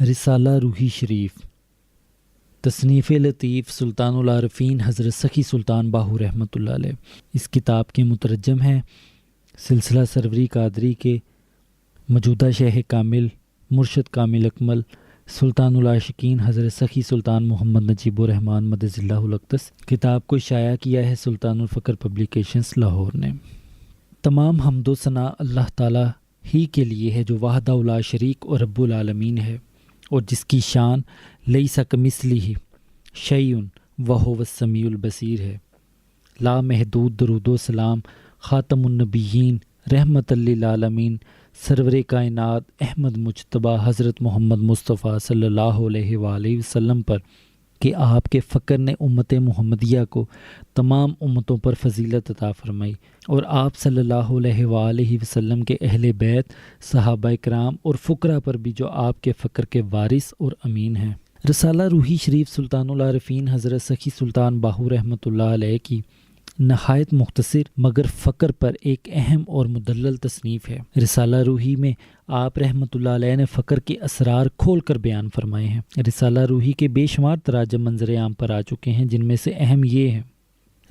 رسالہ روحی شریف، تصنیف لطیف سلطان العارفین حضرت سخی سلطان باہو رحمۃ اللہ علیہ۔ اس کتاب کے مترجم ہیں سلسلہ سروری قادری کے موجودہ شیخ کامل مرشد کامل اکمل سلطان العاشقین حضرت سخی سلطان محمد نجیب الرحمن مدد اللہ الاقدس۔ کتاب کو شائع کیا ہے سلطان الفقر پبلیکیشنز لاہور نے۔ تمام حمد و ثنا اللہ تعالیٰ ہی کے لیے ہے جو وحدہ لا شریک اور رب العالمین ہے، اور جس کی شان لیس کمثلہ شیء وہو السمیع البصیر ہے۔ لا محدود درود و سلام خاتم النبیین رحمت للعالمین سرور کائنات احمد مجتبیٰ حضرت محمد مصطفیٰ صلی اللہ علیہ وآلہ وسلم پر کہ آپ کے فقر نے امت محمدیہ کو تمام امتوں پر فضیلت عطا فرمائی، اور آپ صلی اللہ علیہ وآلہ وسلم کے اہل بیت صحابہ کرام اور فقراء پر بھی جو آپ کے فقر کے وارث اور امین ہیں۔ رسالہ روحی شریف سلطان العارفین حضرت سخی سلطان باہو رحمۃ اللہ علیہ کی نہایت مختصر مگر فقر پر ایک اہم اور مدلل تصنیف ہے۔ رسالہ روحی میں آپ رحمۃ اللہ علیہ نے فقر کے اسرار کھول کر بیان فرمائے ہیں۔ رسالہ روحی کے بے شمار تراجم منظر عام پر آ چکے ہیں، جن میں سے اہم یہ ہیں: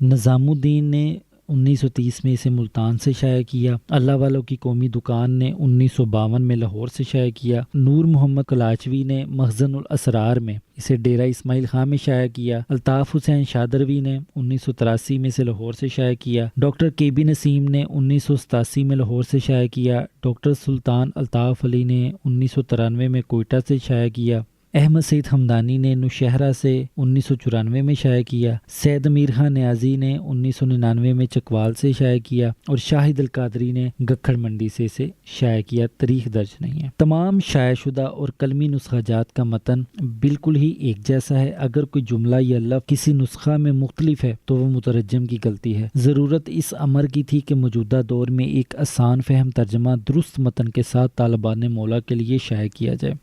نظام الدین نے 1930 میں اسے ملتان سے شائع کیا، اللہ والوں کی قومی دکان نے 1952 میں لاہور سے شائع کیا، نور محمد کلاچوی نے مخزن الاسرار میں اسے ڈیرہ اسماعیل خان میں شائع کیا، الطاف حسین شادروی نے 1983 میں سے لاہور سے شائع کیا، ڈاکٹر کے بی نسیم نے 1987 میں لاہور سے شائع کیا، ڈاکٹر سلطان الطاف علی نے 1993 میں کوئٹہ سے شائع کیا، احمد سعید حمدانی نے نوشہرہ سے 1994 میں شائع کیا، سید امیر خان نیازی نے 1999 میں چکوال سے شائع کیا، اور شاہد القادری نے گکھڑ منڈی سے اسے شائع کیا۔ تاریخ درج نہیں ہے۔ تمام شائع شدہ اور قلمی نسخہ جات کا متن بالکل ہی ایک جیسا ہے۔ اگر کوئی جملہ یا لفظ کسی نسخہ میں مختلف ہے تو وہ مترجم کی غلطی ہے۔ ضرورت اس امر کی تھی کہ موجودہ دور میں ایک آسان فہم ترجمہ درست متن کے ساتھ طالبان مولا کے لیے شائع کیا جائے۔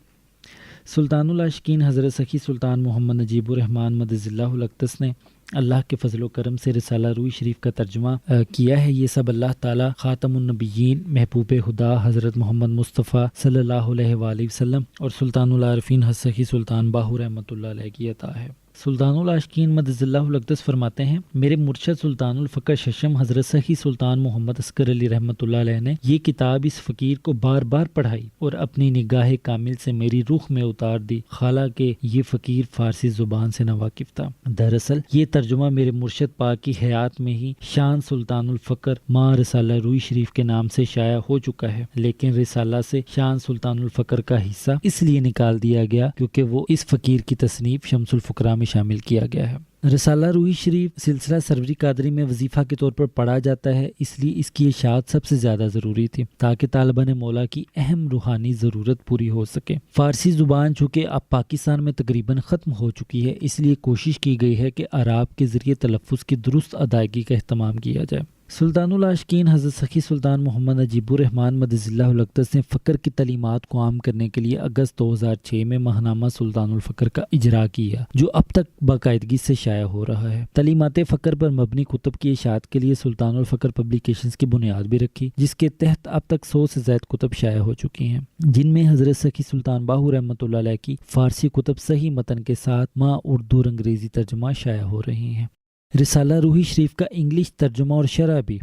سلطان العاشقین حضرت سخی سلطان محمد نجیب الرحمن مدد اللہ الاقدس نے اللہ کے فضل و کرم سے رسالہ روحی شریف کا ترجمہ کیا ہے۔ یہ سب اللہ تعالیٰ خاتم النبیین محبوب خدا حضرت محمد مصطفیٰ صلی اللہ علیہ وآلہ وسلم اور سلطان العارفین حضرت سخی سلطان باہو رحمۃ اللہ علیہ کی عطا ہے۔ سلطان العاشقین مدد اللہ الاقدس فرماتے ہیں، میرے مرشد سلطان الفقر ششم حضرت سخی سلطان محمد عسکر علی رحمۃ اللہ علیہ نے یہ کتاب اس فقیر کو بار بار پڑھائی اور اپنی نگاہ کامل سے میری روح میں اتار دی، حالانکہ یہ فقیر فارسی زبان سے ناواقف تھا۔ دراصل یہ ترجمہ میرے مرشد پاک کی حیات میں ہی شان سلطان الفقر ماں رسالہ روحی شریف کے نام سے شائع ہو چکا ہے، لیکن رسالہ سے شان سلطان الفقر کا حصہ اس لیے نکال دیا گیا کیونکہ وہ اس فقیر کی تصنیف شمس الفقراء میں شامل کیا گیا ہے۔ رسالہ روحی شریف سلسلہ سروری قادری میں وظیفہ کے طور پر پڑھا جاتا ہے، اس لیے اس کی اشاعت سب سے زیادہ ضروری تھی تاکہ طالبان مولا کی اہم روحانی ضرورت پوری ہو سکے۔ فارسی زبان چونکہ اب پاکستان میں تقریباً ختم ہو چکی ہے، اس لیے کوشش کی گئی ہے کہ عراب کے ذریعے تلفظ کی درست ادائیگی کا اہتمام کیا جائے۔ سلطان العاشقین حضرت سخی سلطان محمد نجیب الرحمن مدد اللہ الاقدس نے فقر کی تعلیمات کو عام کرنے کے لیے اگست 2006 میں ماہنامہ سلطان الفقر کا اجرا کیا، جو اب تک باقاعدگی سے شائع ہو رہا ہے۔ تعلیمات فقر پر مبنی کتب کی اشاعت کے لیے سلطان الفقر پبلیکیشنز کی بنیاد بھی رکھی، جس کے تحت اب تک 100 سے زائد کتب شائع ہو چکی ہیں، جن میں حضرت سخی سلطان باہو رحمۃ اللہ علیہ کی فارسی کتب صحیح متن کے ساتھ مع اردو اور انگریزی ترجمہ شائع ہو رہی ہیں۔ رسالہ روحی شریف کا انگلش ترجمہ اور شرح بھی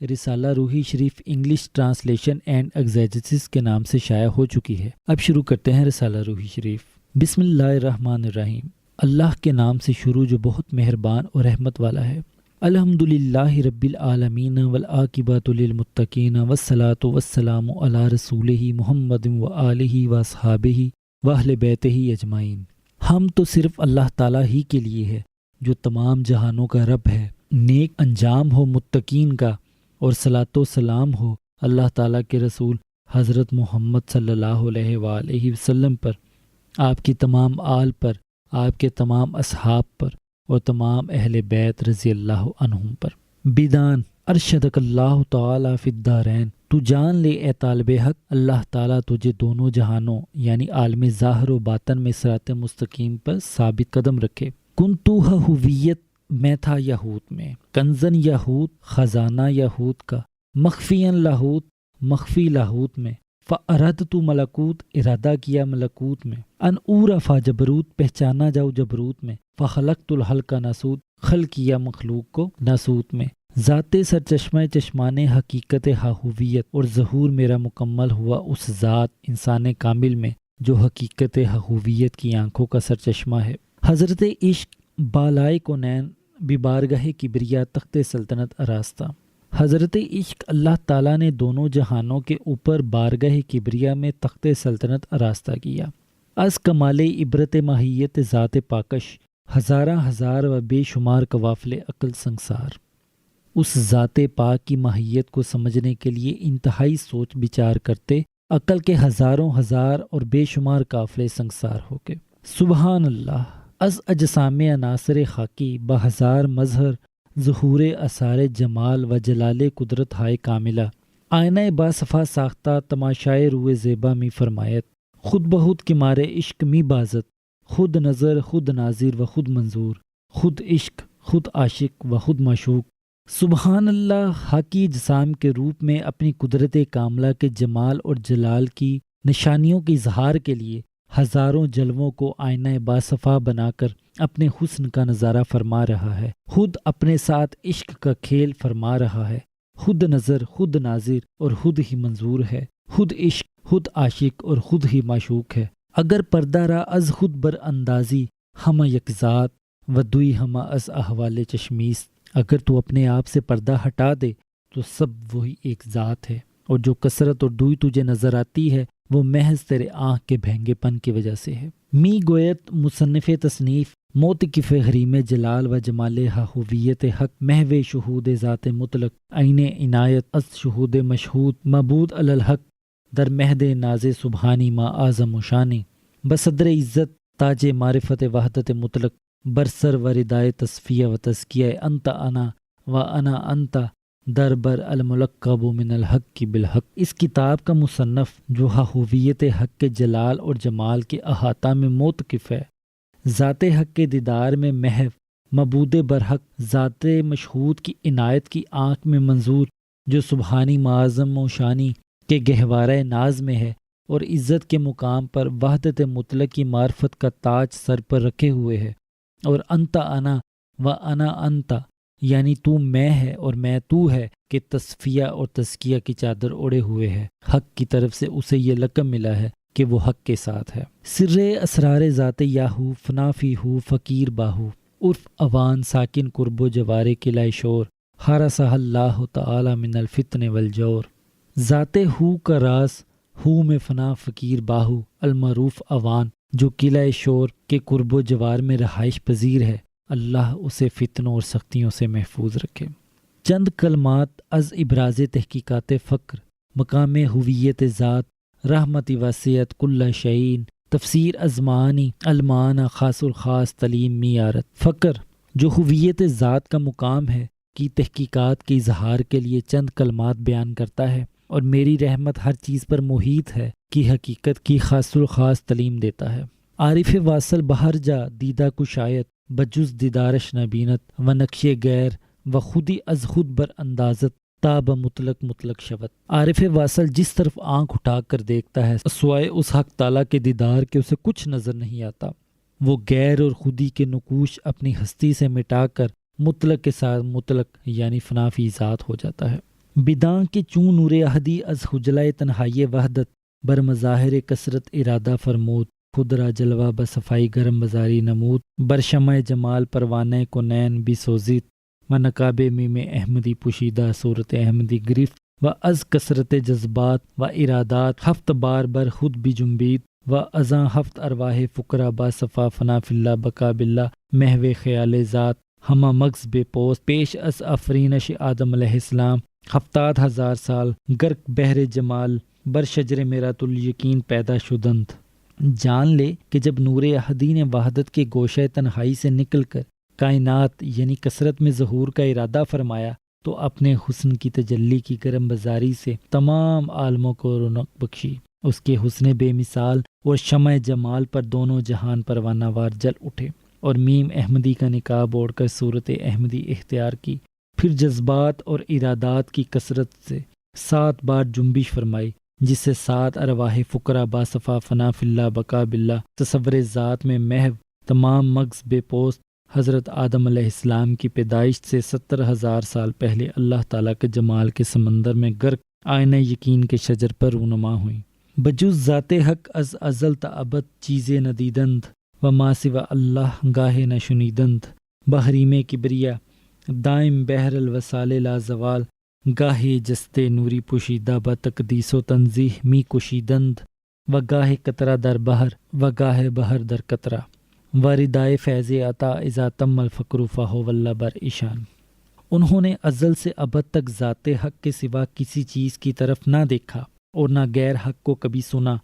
رسالہ روحی شریف انگلش ٹرانسلیشن اینڈ ایگزیجسس کے نام سے شائع ہو چکی ہے۔ اب شروع کرتے ہیں رسالہ روحی شریف۔ بسم اللہ الرحمن الرحیم۔ اللہ کے نام سے شروع جو بہت مہربان اور رحمت والا ہے۔ الحمدللہ رب العالمین والعاقبۃ للمتقین والصلاۃ والسلام علی رسولہ محمد وآلہ واصحابہ واہل بیتہ اجمعین۔ ہم تو صرف اللہ تعالیٰ ہی کے لیے ہے جو تمام جہانوں کا رب ہے۔ نیک انجام ہو متقین کا، اور صلاۃ و سلام ہو اللہ تعالیٰ کے رسول حضرت محمد صلی اللہ علیہ وآلہ وسلم پر، آپ کی تمام آل پر، آپ کے تمام اصحاب پر، اور تمام اہل بیت رضی اللہ عنہم پر۔ بیدان ارشدک اللہ تعالیٰ فی الدارین۔ تو جان لے اے طالب حق، اللہ تعالیٰ تجھے دونوں جہانوں یعنی عالم ظاہر و باطن میں صراط مستقیم پر ثابت قدم رکھے۔ کنتوہ ہویت میں تھا یہود میں، کنزن یہود خزانہ یہود کا، مخفین لاہوت مخفی لاہوت میں، فَأَرَدْتُ ملکوت، ارادہ کیا ملکوت میں، ان اورفا جبروت، پہچانا جاؤ جبروت میں، فخلقت الخلق ناسوت، خلق کیا مخلوق کو ناسوت میں، ذات سرچشمہ چشمان حقیقت ہاہویت، اور ظہور میرا مکمل ہوا اس ذات انسان کامل میں جو حقیقت ہاہویت کی آنکھوں کا سرچشمہ ہے۔ حضرت عشق بالائے کونین ببارگاہ کبریا تخت سلطنت آراستہ۔ حضرت عشق اللہ تعالیٰ نے دونوں جہانوں کے اوپر بارگاہ کبریا میں تخت سلطنت آراستہ کیا۔ از کمال عبرت ماہیت ذات پاکش، ہزارہ ہزار و بے شمار قوافل عقل سنگسار۔ اس ذات پاک کی ماہیت کو سمجھنے کے لیے انتہائی سوچ بچار کرتے عقل کے ہزاروں ہزار اور بے شمار قافلے سنگسار ہو کے۔ سبحان اللہ، از اجسام عناصر خاکی بہزار مظہر ظہور اثار جمال و جلال قدرت ہائے کاملہ، آئینہ باصفا ساختہ تماشائے روئے زیبا می فرمایت، خود بہت کے مارے عشق می بازت، خود نظر خود ناظر و خود منظور، خود عشق خود عاشق و خود معشوق۔ سبحان اللہ، حاکی اجسام کے روپ میں اپنی قدرت کاملہ کے جمال اور جلال کی نشانیوں کے اظہار کے لیے ہزاروں جلووں کو آئینہ باصفا بنا کر اپنے حسن کا نظارہ فرما رہا ہے، خود اپنے ساتھ عشق کا کھیل فرما رہا ہے، خود نظر خود ناظر اور خود ہی منظور ہے، خود عشق خود عاشق اور خود ہی معشوق ہے۔ اگر پردہ را از خود بر اندازی ہمہ یک ذات و دوئی ہمہ از احوال چشمیست، اگر تو اپنے آپ سے پردہ ہٹا دے تو سب وہی ایک ذات ہے، اور جو کثرت اور دوئی تجھے نظر آتی ہے وہ محض تیرے آنکھ کے بھینگے پن کی وجہ سے ہے۔ می گویت مصنف تصنیف موتقف حریم جلال و جمال ہاہویت حق، محو شہود ذات مطلق، عین عنایت از شہود مشہود، معبود علی الحق، در مہد ناز سبحانی ما اعظم و شانی، بصدر عزت تاج معرفت وحدت مطلق، برسر و ردائے تصفیہ و تزکیہ، انت انا و انا انت، در بر الملقب من الحق کی بالحق۔ اس کتاب کا مصنف جو ہاہویت حق کے جلال اور جمال کے احاطہ میں موتقف ہے، ذات حق کے دیدار میں محو، معبود برحق، ذات مشہود کی عنایت کی آنکھ میں منظور، جو سبحانی معظم و شانی کے گہوارہ ناز میں ہے، اور عزت کے مقام پر وحدت مطلق کی معرفت کا تاج سر پر رکھے ہوئے ہے، اور انت انا و انا انت، یعنی تو میں ہے اور میں تو ہے، کہ تصفیہ اور تزکیہ کی چادر اوڑے ہوئے ہے۔ حق کی طرف سے اسے یہ لقب ملا ہے کہ وہ حق کے ساتھ ہے۔ سر اسرار ذات یاہو فنا فی ہو فقیر باہو، عرف اوان ساکن قرب و جوار قلعہ شور، حرسہ اللہ تعالی من الفتن والجور۔ ذات ہو کا راز ہو میں فنا فقیر باہو، المعروف اوان، جو قلعہ شور کے قرب و جوار میں رہائش پذیر ہے، اللہ اسے فتنوں اور سختیوں سے محفوظ رکھے۔ چند کلمات از ابراز تحقیقات فقر، مقام ہویت ذات، رحمت وسعت کل شعین، تفسیر ازمانی المعانی خاص الخاص تلیم میارت۔ فقر جو ہویت ذات کا مقام ہے کی تحقیقات کے اظہار کے لیے چند کلمات بیان کرتا ہے، اور میری رحمت ہر چیز پر محیط ہے کی حقیقت کی خاص الخاص تعلیم دیتا ہے۔ عارف واصل بہر جا دیدہ کشایت، بجز دیدارش نبینت و نقش غیر و خودی از خود بر اندازت، تاب مطلق مطلق شبت۔ عارف واصل جس طرف آنکھ اٹھا کر دیکھتا ہے سوائے اس حق تعالیٰ کے دیدار کے اسے کچھ نظر نہیں آتا، وہ غیر اور خودی کے نقوش اپنی ہستی سے مٹا کر مطلق کے ساتھ مطلق یعنی فنا فی ذات ہو جاتا ہے۔ بداں کے چون نور احدی از خجلہ تنہائی وحدت، بر مظاہر کثرت ارادہ فرمود، خود را جلوہ بصفائی گرم بزاری نمود، بر شمع جمال پروانہ کنین بھی سوزید، و نقاب میم احمدی پوشیدہ صورت احمدی گرفت، و از کثرت جذبات و ارادات ہفت بار بر خود بھی جنبید، و ازاں ہفت ارواح فقرا با صفا فنا فی اللہ بقا باللہ، محو خیال ذات ہمہ مغز بے پوست، پیش از افرینش آدم علیہ السلام، ہفتاد ہزار سال گرک بحر جمال، بر شجر میرات الیقین پیدا شدند۔ جان لے کہ جب نور احدی نے وحدت کے گوشہ تنہائی سے نکل کر کائنات یعنی کثرت میں ظہور کا ارادہ فرمایا تو اپنے حسن کی تجلی کی گرم بزاری سے تمام عالموں کو رونق بخشی۔ اس کے حسن بے مثال اور شمع جمال پر دونوں جہان پروانہ وار جل اٹھے، اور میم احمدی کا نقاب اوڑھ کر صورت احمدی اختیار کی، پھر جذبات اور ارادات کی کثرت سے 7 بار جنبش فرمائی، جس سے 7 ارواح فقرا باصفا فنا فی اللہ بقا باللہ تصور ذات میں محو تمام مغز بے پوست حضرت آدم علیہ السلام کی پیدائش سے 70,000 سال پہلے اللہ تعالیٰ کے جمال کے سمندر میں غرق آئینہ یقین کے شجر پر رونما ہوئیں۔ بجز ذات حق از ازل تا ابد چیزیں ندیدند و ما سوا اللہ گاہے نہ شنیدند، بحریم کبریا دائم بحر الوسال لا زوال، گاہے جستے نوری پوشیدہ با تقدیس و تنزیح می کشیدند، و گاہے قطرہ در بحر و گاہے بحر در قطرہ، واردائے فیض عطا اذا تم الفقر فہو واللہ بر ایشان۔ انہوں نے ازل سے ابد تک ذات حق کے سوا کسی چیز کی طرف نہ دیکھا اور نہ غیر حق کو کبھی سنا۔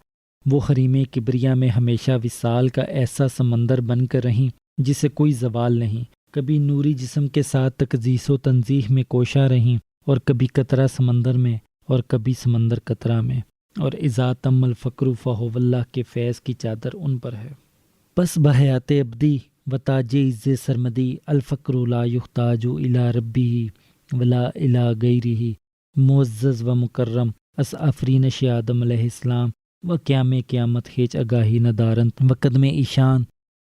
وہ حریم کبریا میں ہمیشہ وصال کا ایسا سمندر بن کر رہیں جسے کوئی زوال نہیں، کبھی نوری جسم کے ساتھ تقدیس و تنزیح میں کوشاں رہیں، اور کبھی قطرہ سمندر میں اور کبھی سمندر قطرہ میں، اور اذا تم الفقر فہو واللہ کے فیض کی چادر ان پر ہے۔ پس بحیات ابدی و تاج عز سرمدی، الفقر لا یحتاج الی ربی ولا الی غیرہ، معزز و مکرم اس آفرینش آدم علیہ السلام و قیامت ہیچ اگاہی ندارند و قدم ایشان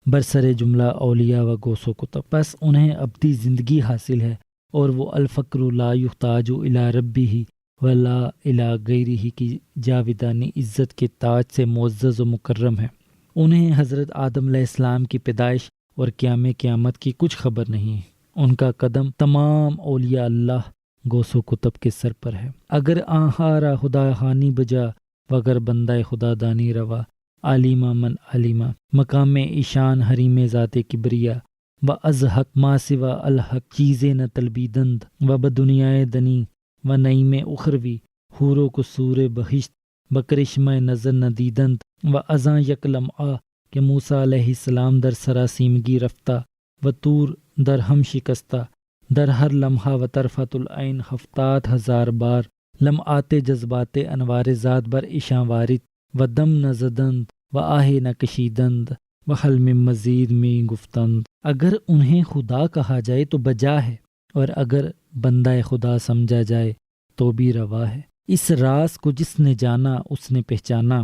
برسر جملہ اولیاء و گوس و کتب۔ پس انہیں ابدی زندگی حاصل ہے اور وہ الفقر لا یحتاج الی ربی ولا الی غیرہ کی جاویدانی عزت کے تاج سے معزز و مکرم ہے۔ انہیں حضرت آدم علیہ السلام کی پیدائش اور قیامت کی کچھ خبر نہیں ہے۔ ان کا قدم تمام اولیاء اللہ گوس و کتب کے سر پر ہے۔ اگر آہارا خدا خانی بجا وگر بندہ خدا دانی روا، علیمہ من علیمہ مقام ایشان حریم ذات کبریا، و از حق ما سوا الحق چیزیں نہ تلبیدند، و بدنیائے دنی و نعیم اخروی حور و قصور بہشت بکرشمہ نظر نہ دیدند، و ازاں یک لمعہ کہ موسیٰ علیہ السلام در سراسیمگی رفتہ و طور در ہم شکستہ، در ہر لمحہ و طرفۃ العین 70,000 بار لمعات جذبات انوار ذات بر ایشاں وارد، و دم نہ زدند و آہ نہ کشیدند، و حل من مزید میں گفتند۔ اگر انہیں خدا کہا جائے تو بجا ہے، اور اگر بندہ خدا سمجھا جائے تو بھی روا ہے۔ اس راز کو جس نے جانا اس نے پہچانا۔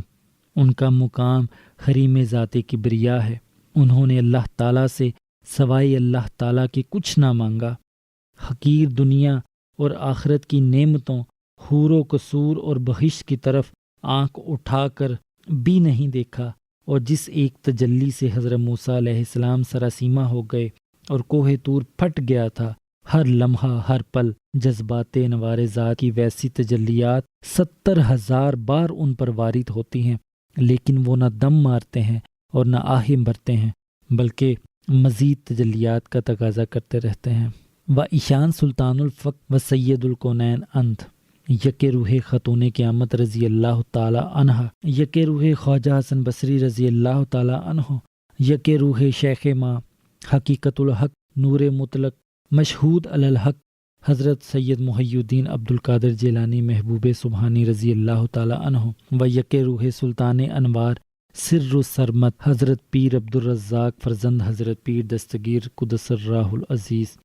ان کا مقام حریم ذات کبریا ہے۔ انہوں نے اللہ تعالیٰ سے سوائے اللہ تعالیٰ کے کچھ نہ مانگا، حقیر دنیا اور آخرت کی نعمتوں، حور و قصور اور بہشت کی طرف آنکھ اٹھا کر بھی نہیں دیکھا، اور جس ایک تجلی سے حضرت موسیٰ علیہ السلام سراسیمہ ہو گئے اور کوہ طور پھٹ گیا تھا، ہر لمحہ ہر پل جذبات انوار ذات کی ویسی تجلیات 70,000 بار ان پر وارد ہوتی ہیں، لیکن وہ نہ دم مارتے ہیں اور نہ آہیں بھرتے ہیں، بلکہ مزید تجلیات کا تقاضا کرتے رہتے ہیں۔ و ایشان سلطان الفقر و سید الکونین انت، یک روح خاتون قیامت رضی اللہ تعالی عنہ، یک روح خواجہ حسن بصری رضی اللہ تعالی عنہ، یک روح شیخ ماں حقیقت الحق نور مطلق مشہود علی الحق حضرت سید محی الدین عبد القادر جیلانی محبوب سبحانی رضی اللہ تعالی عنہ، و یک روح سلطان انوار سر سرمت حضرت پیر عبد الرزاق فرزند حضرت پیر دستگیر قدس الراہ العزیز،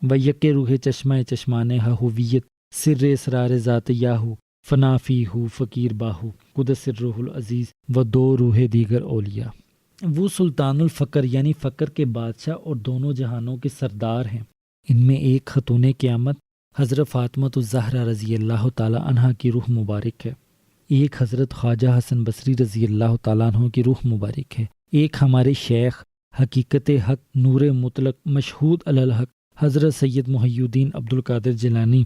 و یک روح چشمہ چشمان ہویت سر اسرار ذات یاہو فنا فی ہو فقیر باہو قدس الروح العزیز، و 2 روح دیگر اولیاء۔ وہ سلطان الفقر یعنی فقر کے بادشاہ اور دونوں جہانوں کے سردار ہیں۔ ان میں ایک خاتون قیامت حضرت فاطمۃ الزہرا رضی اللہ تعالی عنہ کی روح مبارک ہے، ایک حضرت خواجہ حسن بصری رضی اللہ تعالیٰ عنہ کی روح مبارک ہے، ایک ہمارے شیخ حقیقت حق نور مطلق مشہود علی الحق حضرت سید محی الدین عبد القادر جیلانی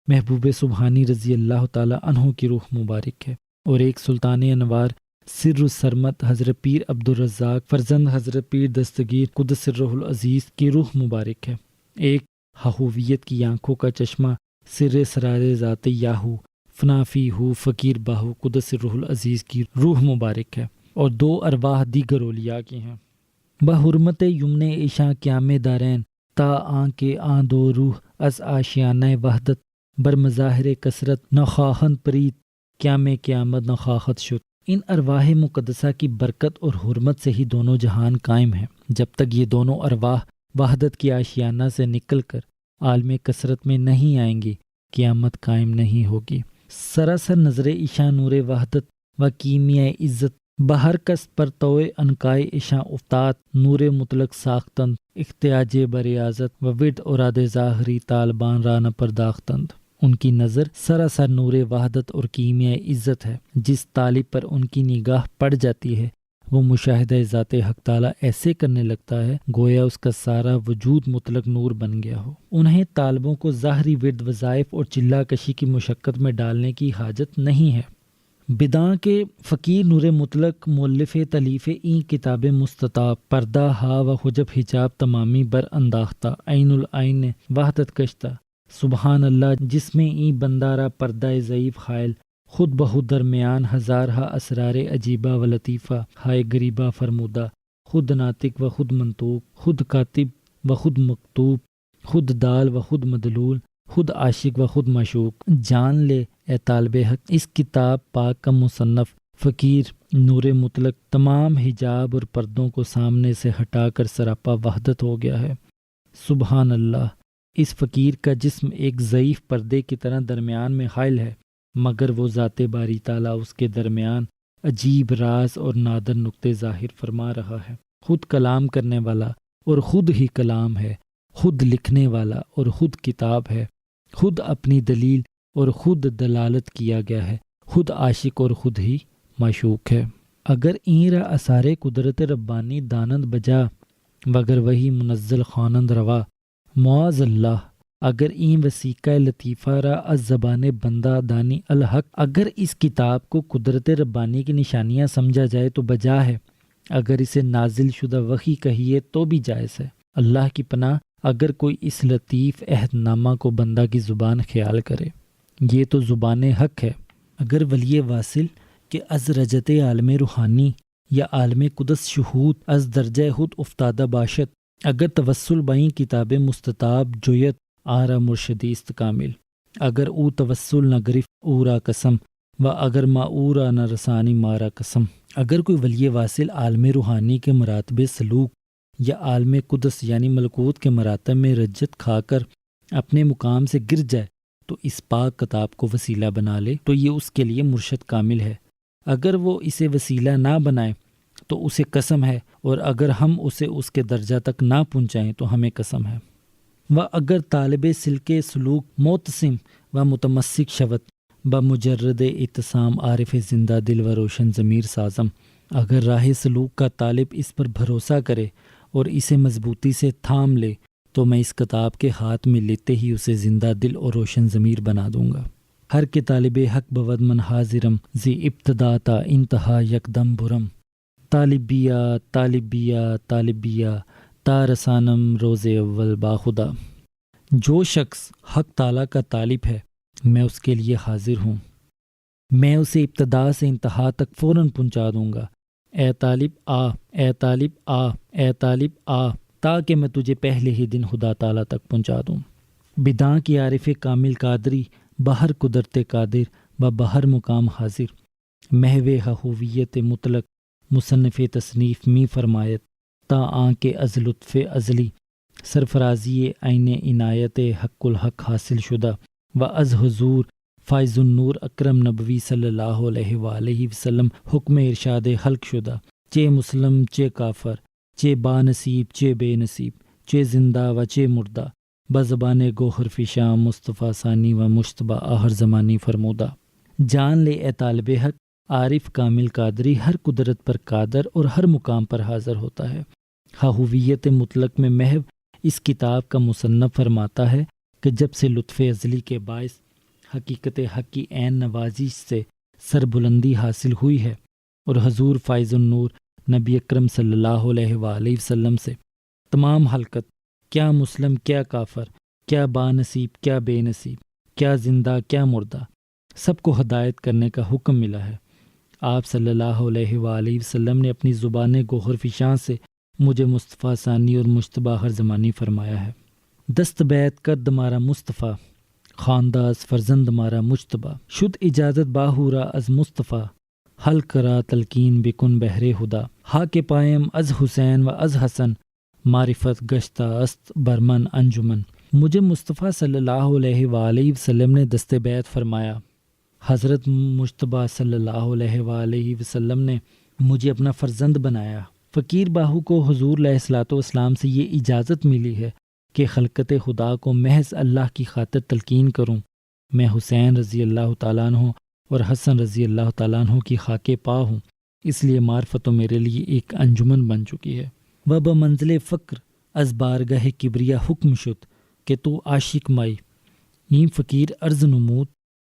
محبوب سبحانی رضی اللہ تعالیٰ عنہ کی روح مبارک ہے، اور ایک سلطان انوار سر السرمت حضرت پیر عبد الرزاق فرزند حضرت پیر دستگیر قدس الروح العزیز کی روح مبارک ہے، ایک ہویت کی آنکھوں کا چشمہ سر اسرار ذات یاہو فنا فی ہو فقیر باہو قدس الروح العزیز کی روح مبارک ہے، اور 2 ارواح دیگر اولیاء کی ہیں۔ بحرمت یمن ایشاں قیام دارین تا آن کے آن 2 روح از آشیانہ وحدت بر مظاہر کثرت نخواہن پرید قیامت نخواہت شد۔ ان ارواح مقدسہ کی برکت اور حرمت سے ہی دونوں جہان قائم ہیں۔ جب تک یہ دونوں ارواح وحدت کی آشیانہ سے نکل کر عالم کثرت میں نہیں آئیں گی، قیامت قائم نہیں ہوگی۔ سراسر نظر ایشاں نور وحدت و کیمیاء عزت بہر کس پر توئے انکائے ایشاں افتاد نور مطلق ساختند اختیاج بریازت و ورد اراد ظاہری طالبان رانا پرداختند۔ ان کی نظر سراسر نور وحدت اور کیمیاء عزت ہے۔ جس طالب پر ان کی نگاہ پڑ جاتی ہے وہ مشاہدہ ذات حق تعالیٰ ایسے کرنے لگتا ہے گویا اس کا سارا وجود مطلق نور بن گیا ہو۔ انہیں طالبوں کو ظاہری ورد وظائف اور چلا کشی کی مشقت میں ڈالنے کی حاجت نہیں ہے۔ بداں کے فقیر نور مطلق مؤلف تلیف این کتاب مستطاب پردہ ہا و حجب حجاب تمامی بر انداختہ عین العین وحدت کشتہ سبحان اللہ جس میں این بندارہ پردہ ضعیف خائل خود بہت درمیان ہزارہا اسرار عجیبہ و لطیفہ ہائے غریبہ فرمودہ خود ناطق و خود منطوق خود کاتب و خود مکتوب خود دال و خود مدلول خود عاشق و خود معشوق۔ جان لے اے طالب حق اس کتاب پاک کا مصنف فقیر نور مطلق تمام حجاب اور پردوں کو سامنے سے ہٹا کر سراپا وحدت ہو گیا ہے۔ سبحان اللہ، اس فقیر کا جسم ایک ضعیف پردے کی طرح درمیان میں حائل ہے، مگر وہ ذات باری تعالیٰ اس کے درمیان عجیب راز اور نادر نقطے ظاہر فرما رہا ہے۔ خود کلام کرنے والا اور خود ہی کلام ہے، خود لکھنے والا اور خود کتاب ہے، خود اپنی دلیل اور خود دلالت کیا گیا ہے، خود عاشق اور خود ہی معشوق ہے۔ اگر این را اثار قدرت ربانی دانند بجا وگر وہی منزل خوانند روا معاذ اللہ، اگر این وسیقہ لطیفہ را از زبان بندہ دانی الحق، اگر اس کتاب کو قدرت ربانی کی نشانیاں سمجھا جائے تو بجا ہے، اگر اسے نازل شدہ وحی کہیے تو بھی جائز ہے۔ اللہ کی پناہ اگر کوئی اس لطیف عہد نامہ کو بندہ کی زبان خیال کرے، یہ تو زبان حق ہے۔ اگر ولی واصل کہ از رجت عالم روحانی یا عالم قدس شہود از درجہ خود افتادہ باشد، اگر توسل بائیں کتاب مستطاب جویت آرا مرشدی استکامل، اگر او توسل نہ گرفت اورا قسم و اگر ما اورا نہ رسانی مارا قسم۔ اگر کوئی ولی واصل عالم روحانی کے مراتب سلوک یا عالم قدس یعنی ملکوت کے مراتب میں رجت کھا کر اپنے مقام سے گر جائے تو اس پاک کتاب کو وسیلہ بنا لے تو یہ اس کے لیے مرشد کامل ہے۔ اگر وہ اسے وسیلہ نہ بنائے تو اسے قسم ہے، اور اگر ہم اسے اس کے درجہ تک نہ پہنچائیں تو ہمیں قسم ہے۔ و اگر طالب سلک سلوک معتصم و متمسک شوت بمجرد اعتصام عارف زندہ دل و روشن ضمیر سازم، اگر راہ سلوک کا طالب اس پر بھروسہ کرے اور اسے مضبوطی سے تھام لے تو میں اس کتاب کے ہاتھ میں لیتے ہی اسے زندہ دل اور روشن ضمیر بنا دوں گا۔ ہر کے طالب حق بود من حاضرم زی ابتدا تا انتہا یکدم برم، طالبیہ طالبیہ طالبیہ تا رسانم روز اول باخدا۔ جو شخص حق تعالیٰ کا طالب ہے میں اس کے لیے حاضر ہوں، میں اسے ابتدا سے انتہا تک فوراً پہنچا دوں گا۔ اے طالب آ، اے طالب آ، اے طالب آ، تاکہ میں تجھے پہلے ہی دن خدا تعالیٰ تک پہنچا دوں۔ بداں کی عارف کامل قادری بہر قدرت قادر و بہر مقام حاضر، محو ہویت مطلق مصنف تصنیف می فرمایت تا آن کے از لطف ازلی سرفرازی عین عنایت حق الحق حاصل شدہ و از حضور فائز النور اکرم نبوی صلی اللہ علیہ وآلہ وسلم حکم ارشاد حلق شدہ، چے مسلم چے کافر، چے با نصیب چے بے نصیب، چے زندہ و چے مردہ، بزبان گوہر فشاں مصطفیٰ ثانی و مشتبہ آخر زمانی فرمودہ۔ جان لے اے طالب حق عارف کامل قادری ہر قدرت پر قادر اور ہر مقام پر حاضر ہوتا ہے۔ ہویت مطلق میں محو اس کتاب کا مصنف فرماتا ہے کہ جب سے لطف ازلی کے باعث حقیقت حق کی عین نوازی سے سربلندی حاصل ہوئی ہے اور حضور فائز النور نبی اکرم صلی اللہ علیہ وآلہ وسلم سے تمام حلقت، کیا مسلم کیا کافر، کیا با نصیب کیا بے نصیب، کیا زندہ کیا مردہ، سب کو ہدایت کرنے کا حکم ملا ہے۔ آپ صلی اللہ علیہ وآلہ وسلم نے اپنی زبان گوہر فشاں سے مجھے مصطفیٰ ثانی اور مشتبہ ہر زمانی فرمایا ہے۔ دست بیت کرد مارا مصطفیٰ، خواندہ از فرزند مارا مجتبہ، شد اجازت باہورا از مصطفیٰ، حل کرا تلقین بکن بہر خدا، ہا کے پائم از حسین و از حسن، معرفت گشتہ است برمن انجمن۔ مجھے مصطفیٰ صلی اللہ علیہ وآلہ وسلم نے دست بیت فرمایا، حضرت مجتبیٰ صلی اللہ علیہ وآلہ وسلم نے مجھے اپنا فرزند بنایا۔ فقیر باہو کو حضور علیہ الصلوۃ والسلام سے یہ اجازت ملی ہے کہ خلقت خدا کو محض اللہ کی خاطر تلقین کروں۔ میں حسین رضی اللہ تعالیٰ عنہ اور حسن رضی اللہ تعالیٰ عنہ کی خاک پا ہوں، اس لیے معرفت میرے لیے ایک انجمن بن چکی ہے۔ و بمنزل فقر از بارگاہ کبریا حکم شد کہ تو عاشق مائی۔ این فقیر عرض نمود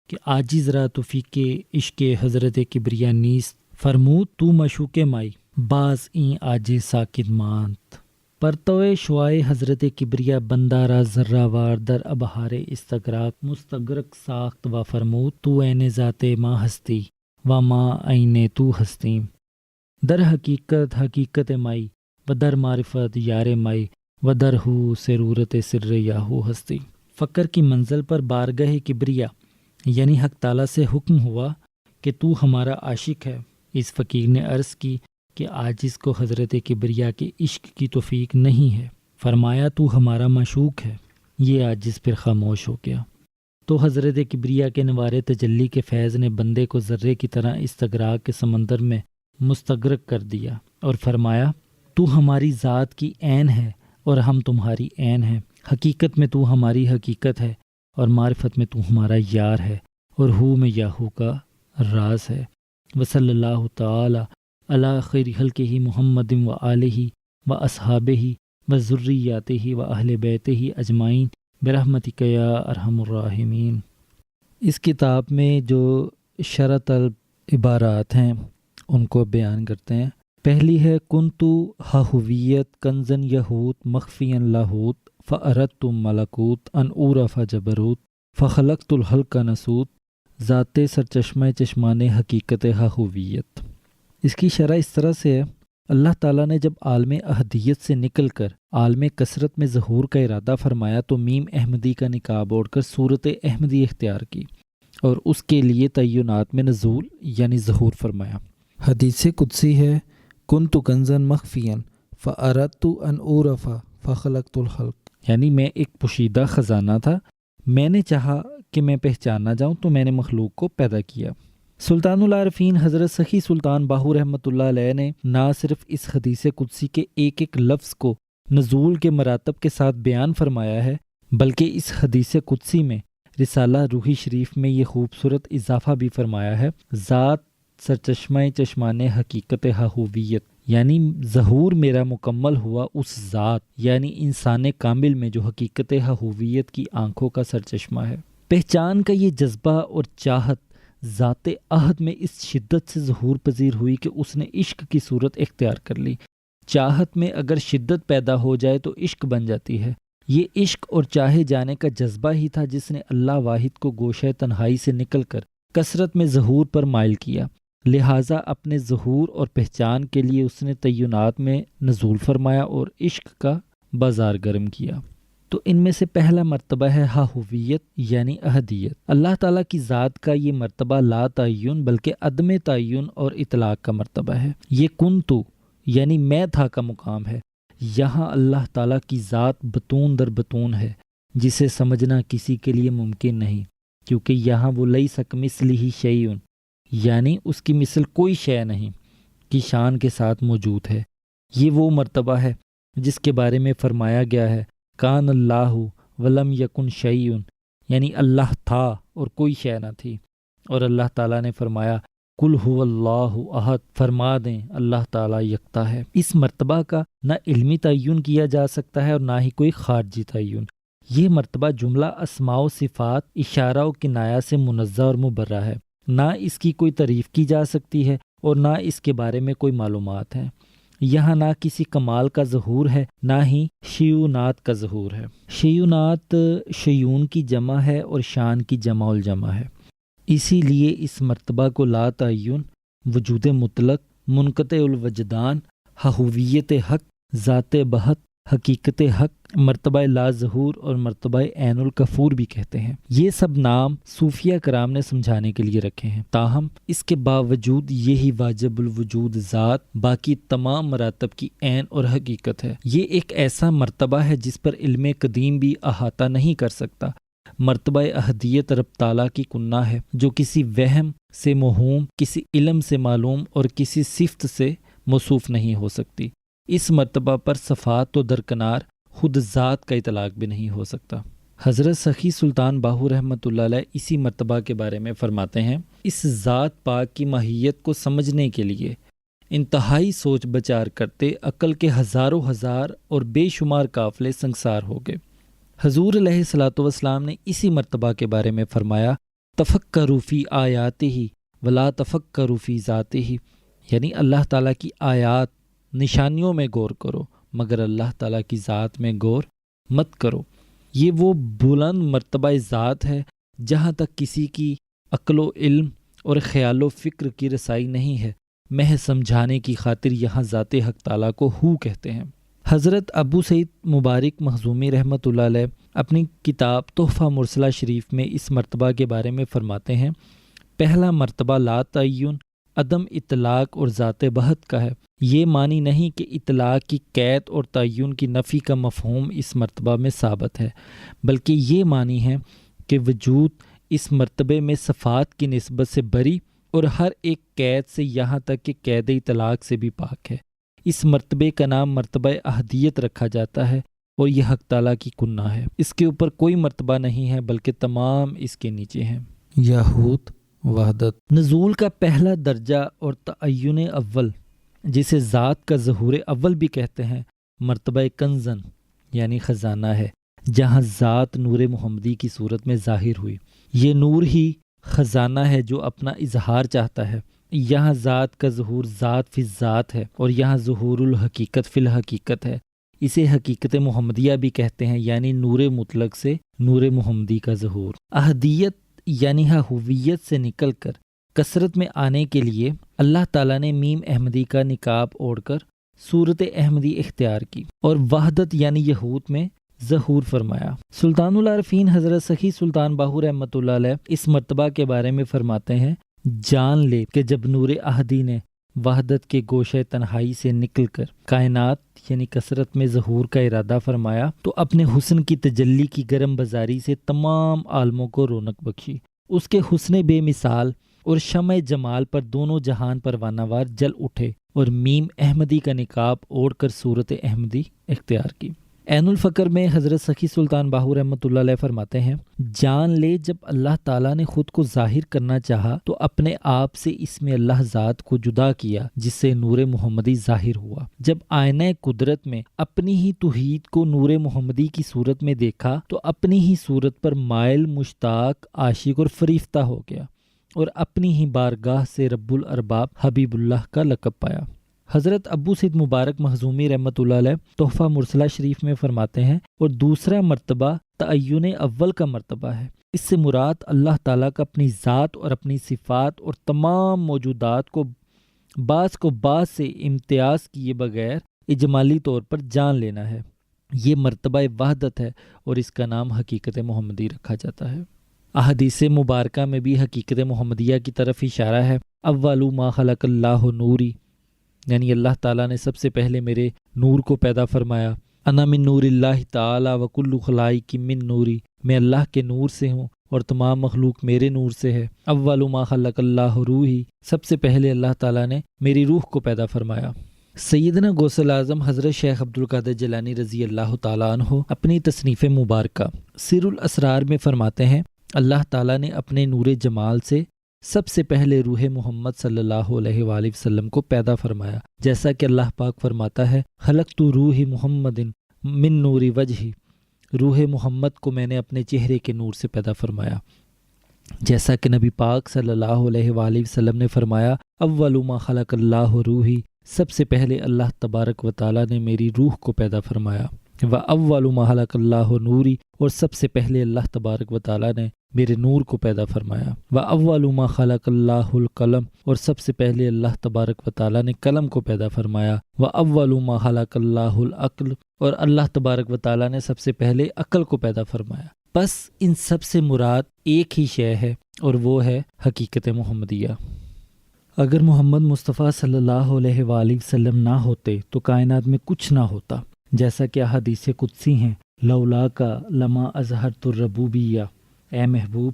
کہ عاجز را توفیق عشق حضرت کبریا نیست، فرمود تو مشوق مائی باز این عاجز ساکت ماند۔ پرتوے شعائے حضرت کبریا بندہ را ذرہ وار در ابہار استغراق مستغرق ساخت و فرمود تو عین ذات ما ہستی و ما عین تو ہستیم۔ در حقیقت مائی و در معرفت یار مائی و در ہو سرورت سر یاہو ہستی۔ فقر کی منزل پر بارگاہ کبریا یعنی حق تعالیٰ سے حکم ہوا کہ تو ہمارا عاشق ہے۔ اس فقیر نے عرض کی کہ عاجز کو حضرت کبریا کے عشق کی توفیق نہیں ہے۔ فرمایا تو ہمارا معشوق ہے۔ یہ عاجز پھر خاموش ہو گیا تو حضرت کبریا کے نوار تجلی کے فیض نے بندے کو ذرے کی طرح استغراق کے سمندر میں مستغرق کر دیا اور فرمایا تو ہماری ذات کی عین ہے اور ہم تمہاری عین ہیں۔ حقیقت میں تو ہماری حقیقت ہے اور معرفت میں تو ہمارا یار ہے اور ہو میں یاہو کا راز ہے۔ وصلی اللہ تعالی علی خیر خلقہ محمد و آلہ و اصحابہ و ذریاتہ و اہل بیتہ اجمعین برحمتک یا ارحم الراحمین۔ اس کتاب میں جو شرح طلب عبارات ہیں ان کو بیان کرتے ہیں۔ پہلی ہے کنتو ہویت کنزن یہود مخفیا لاہوت فاردت ملکوت ان عورف جبروت فخلقت الخلق نسوت ذات سرچشمہ چشمان حقیقت ہویت۔ اس کی شرح اس طرح سے ہے، اللہ تعالیٰ نے جب عالم احدیت سے نکل کر عالم کثرت میں ظہور کا ارادہ فرمایا تو میم احمدی کا نقاب اوڑھ کر صورت احمدی اختیار کی اور اس کے لیے تعینات میں نزول یعنی ظہور فرمایا۔ حدیث قدسی ہے کنت کنزن مخفیا فاردت ان اعرف فخلقت الخلق، یعنی میں ایک پوشیدہ خزانہ تھا، میں نے چاہا کہ میں پہچانا جاؤں تو میں نے مخلوق کو پیدا کیا۔ سلطان العارفین حضرت سخی سلطان باہو رحمۃ اللہ علیہ نے نہ صرف اس حدیث قدسی کے ایک ایک لفظ کو نزول کے مراتب کے ساتھ بیان فرمایا ہے، بلکہ اس حدیث قدسی میں رسالہ روحی شریف میں یہ خوبصورت اضافہ بھی فرمایا ہے، ذات سرچشمہ چشمان حقیقت ہویت، یعنی ظہور میرا مکمل ہوا اس ذات یعنی انسان کامل میں جو حقیقت ہویت کی آنکھوں کا سرچشمہ ہے۔ پہچان کا یہ جذبہ اور چاہت ذات عہد میں اس شدت سے ظہور پذیر ہوئی کہ اس نے عشق کی صورت اختیار کر لی۔ چاہت میں اگر شدت پیدا ہو جائے تو عشق بن جاتی ہے۔ یہ عشق اور چاہے جانے کا جذبہ ہی تھا جس نے اللہ واحد کو گوشہ تنہائی سے نکل کر کثرت میں ظہور پر مائل کیا، لہٰذا اپنے ظہور اور پہچان کے لیے اس نے تعینات میں نزول فرمایا اور عشق کا بازار گرم کیا۔ تو ان میں سے پہلا مرتبہ ہے ہویت یعنی احدیت۔ اللہ تعالیٰ کی ذات کا یہ مرتبہ لا تعین بلکہ عدم تعین اور اطلاق کا مرتبہ ہے۔ یہ کنتو یعنی میں تھا کا مقام ہے۔ یہاں اللہ تعالیٰ کی ذات بطون در بطون ہے جسے سمجھنا کسی کے لیے ممکن نہیں، کیونکہ یہاں وہ لیس کمثلہ شیء یعنی اس کی مثل کوئی شے نہیں کی شان کے ساتھ موجود ہے۔ یہ وہ مرتبہ ہے جس کے بارے میں فرمایا گیا ہے کان اللہ ولم یکن شیء، یعنی اللہ تھا اور کوئی شے نہ تھی، اور اللہ تعالیٰ نے فرمایا قل هو اللہ احد، فرما دیں اللہ تعالیٰ یکتا ہے۔ اس مرتبہ کا نہ علمی تعین کیا جا سکتا ہے اور نہ ہی کوئی خارجی تعین۔ یہ مرتبہ جملہ اسماء و صفات اشارہ و کنایہ سے منزہ اور مبرہ ہے، نہ اس کی کوئی تعریف کی جا سکتی ہے اور نہ اس کے بارے میں کوئی معلومات ہیں۔ یہاں نہ کسی کمال کا ظہور ہے نہ ہی شیونات کا ظہور ہے۔ شیونات شیون کی جمع ہے اور شان کی جمع الجمع ہے، اسی لیے اس مرتبہ کو لا تعین، وجود مطلق، منقطع الوجدان، ہویت حق، ذات بحت، حقیقت حق، مرتبہ لا ظہور اور مرتبہ عین الکفور بھی کہتے ہیں۔ یہ سب نام صوفیہ کرام نے سمجھانے کے لیے رکھے ہیں، تاہم اس کے باوجود یہی واجب الوجود ذات باقی تمام مراتب کی عین اور حقیقت ہے۔ یہ ایک ایسا مرتبہ ہے جس پر علم قدیم بھی احاطہ نہیں کر سکتا، مرتبہ احدیت رب تعالیٰ کی کنہ ہے جو کسی وہم سے موہوم، کسی علم سے معلوم اور کسی صفت سے موصوف نہیں ہو سکتی۔ اس مرتبہ پر صفات تو درکنار، خود ذات کا اطلاق بھی نہیں ہو سکتا۔ حضرت سخی سلطان باہو رحمۃ اللہ علیہ اسی مرتبہ کے بارے میں فرماتے ہیں، اس ذات پاک کی ماہیت کو سمجھنے کے لیے انتہائی سوچ بچار کرتے عقل کے ہزاروں ہزار اور بے شمار قافلے سنگسار ہو گئے۔ حضور علیہ الصلوۃ والسلام نے اسی مرتبہ کے بارے میں فرمایا، تفکروا فی آیاتہ ولا تفکروا فی ذاتہ، یعنی اللہ تعالیٰ کی آیات نشانیوں میں غور کرو مگر اللہ تعالیٰ کی ذات میں غور مت کرو۔ یہ وہ بلند مرتبہ ذات ہے جہاں تک کسی کی عقل و علم اور خیال و فکر کی رسائی نہیں ہے، محض سمجھانے کی خاطر یہاں ذات حق تعالیٰ کو ہو کہتے ہیں۔ حضرت ابو سعید مبارک مخزومی رحمۃ اللہ علیہ اپنی کتاب تحفہ مرسلہ شریف میں اس مرتبہ کے بارے میں فرماتے ہیں، پہلا مرتبہ لا تعین، عدم اطلاق اور ذات بہت کا ہے۔ یہ معنی نہیں کہ اطلاق کی قید اور تعین کی نفی کا مفہوم اس مرتبہ میں ثابت ہے، بلکہ یہ معنی ہے کہ وجود اس مرتبے میں صفات کی نسبت سے بری اور ہر ایک قید سے یہاں تک کہ قید اطلاق سے بھی پاک ہے۔ اس مرتبے کا نام مرتبہ احدیت رکھا جاتا ہے اور یہ حق تعالیٰ کی کنہ ہے۔ اس کے اوپر کوئی مرتبہ نہیں ہے بلکہ تمام اس کے نیچے ہیں۔ یاہوت وحدت نزول کا پہلا درجہ اور تعین اول، جسے ذات کا ظہور اول بھی کہتے ہیں، مرتبہ کنزن یعنی خزانہ ہے، جہاں ذات نور محمدی کی صورت میں ظاہر ہوئی۔ یہ نور ہی خزانہ ہے جو اپنا اظہار چاہتا ہے۔ یہاں ذات کا ظہور ذات فی ذات ہے اور یہاں ظہور الحقیقت فی الحقیقت ہے۔ اسے حقیقت محمدیہ بھی کہتے ہیں، یعنی نور مطلق سے نور محمدی کا ظہور۔ احدیت یعنی ہویت سے نکل کر کثرت میں آنے کے لیے اللہ تعالیٰ نے میم احمدی کا نقاب اوڑھ کر صورت احمدی اختیار کی اور وحدت یعنی یہود میں ظہور فرمایا۔ سلطان العارفین حضرت سخی سلطان باہو رحمۃ اللہ علیہ اس مرتبہ کے بارے میں فرماتے ہیں، جان لے کہ جب نور احدی نے وحدت کے گوشہ تنہائی سے نکل کر کائنات یعنی کثرت میں ظہور کا ارادہ فرمایا تو اپنے حسن کی تجلی کی گرم بازاری سے تمام عالموں کو رونق بخشی۔ اس کے حسن بے مثال اور شمع جمال پر دونوں جہان پروانہ وار جل اٹھے اور میم احمدی کا نقاب اوڑھ کر صورت احمدی اختیار کی۔ عین الفقر میں حضرت سخی سلطان باہو رحمۃ اللہ علیہ فرماتے ہیں، جان لے جب اللہ تعالیٰ نے خود کو ظاہر کرنا چاہا تو اپنے آپ سے اس میں اللہ ذات کو جدا کیا جس سے نور محمدی ظاہر ہوا۔ جب آئینہ قدرت میں اپنی ہی توحید کو نور محمدی کی صورت میں دیکھا تو اپنی ہی صورت پر مائل، مشتاق، عاشق اور فریفتہ ہو گیا اور اپنی ہی بارگاہ سے رب الارباب حبیب اللہ کا لقب پایا۔ حضرت ابو سعید مبارک مخزومی رحمۃ اللہ علیہ تحفہ مرسلہ شریف میں فرماتے ہیں، اور دوسرا مرتبہ تعین اول کا مرتبہ ہے۔ اس سے مراد اللہ تعالیٰ کا اپنی ذات اور اپنی صفات اور تمام موجودات کو بعض سے امتیاز کیے بغیر اجمالی طور پر جان لینا ہے۔ یہ مرتبہ وحدت ہے اور اس کا نام حقیقت محمدی رکھا جاتا ہے۔ احادیث مبارکہ میں بھی حقیقت محمدیہ کی طرف اشارہ ہے۔ اول ما خلق اللہ نوری، یعنی اللہ تعالیٰ نے سب سے پہلے میرے نور کو پیدا فرمایا۔ انا من نور اللہ تعالی وکل خلائق من نوری، میں اللہ کے نور سے ہوں اور تمام مخلوق میرے نور سے ہے۔ اول ما خلق اللہ روحی، سب سے پہلے اللہ تعالیٰ نے میری روح کو پیدا فرمایا۔ سیدنا غوث الاعظم حضرت شیخ عبد القادر جیلانی رضی اللہ تعالیٰ عنہ اپنی تصنیف مبارکہ سر الاسرار میں فرماتے ہیں، اللہ تعالیٰ نے اپنے نور جمال سے سب سے پہلے روح محمد صلی اللہ علیہ وآلہ وسلم کو پیدا فرمایا، جیسا کہ اللہ پاک فرماتا ہے، خلقت روح محمد من نور وجہی، روح محمد کو میں نے اپنے چہرے کے نور سے پیدا فرمایا۔ جیسا کہ نبی پاک صلی اللہ علیہ وآلہ وسلم نے فرمایا، اول ما خلق اللہ روحی، سب سے پہلے اللہ تبارک و تعالیٰ نے میری روح کو پیدا فرمایا۔ وَأَوَّلُ مَا خَلَقَ اللَّهُ نُورِي، اور سب سے پہلے اللہ تبارک و تعالیٰ نے میرے نور کو پیدا فرمایا۔ وَأَوَّلُ مَا خَلَقَ اللَّهُ الْقَلَمَ، اور سب سے پہلے اللہ تبارک و تعالیٰ نے قلم کو پیدا فرمایا۔ وَأَوَّلُ مَا خَلَقَ اللَّهُ الْعَقْلَ، اور اللہ تبارک و تعالیٰ نے سب سے پہلے عقل کو پیدا فرمایا۔ بس ان سب سے مراد ایک ہی شے ہے اور وہ ہے حقیقت محمدیہ۔ اگر محمد مصطفیٰ صلی اللہ علیہ وآلہ وسلم نہ ہوتے تو کائنات میں کچھ نہ ہوتا، جیسا کہ احادیث قدسی ہیں، لولا کا لما اظہرت الربوبیہ، اے محبوب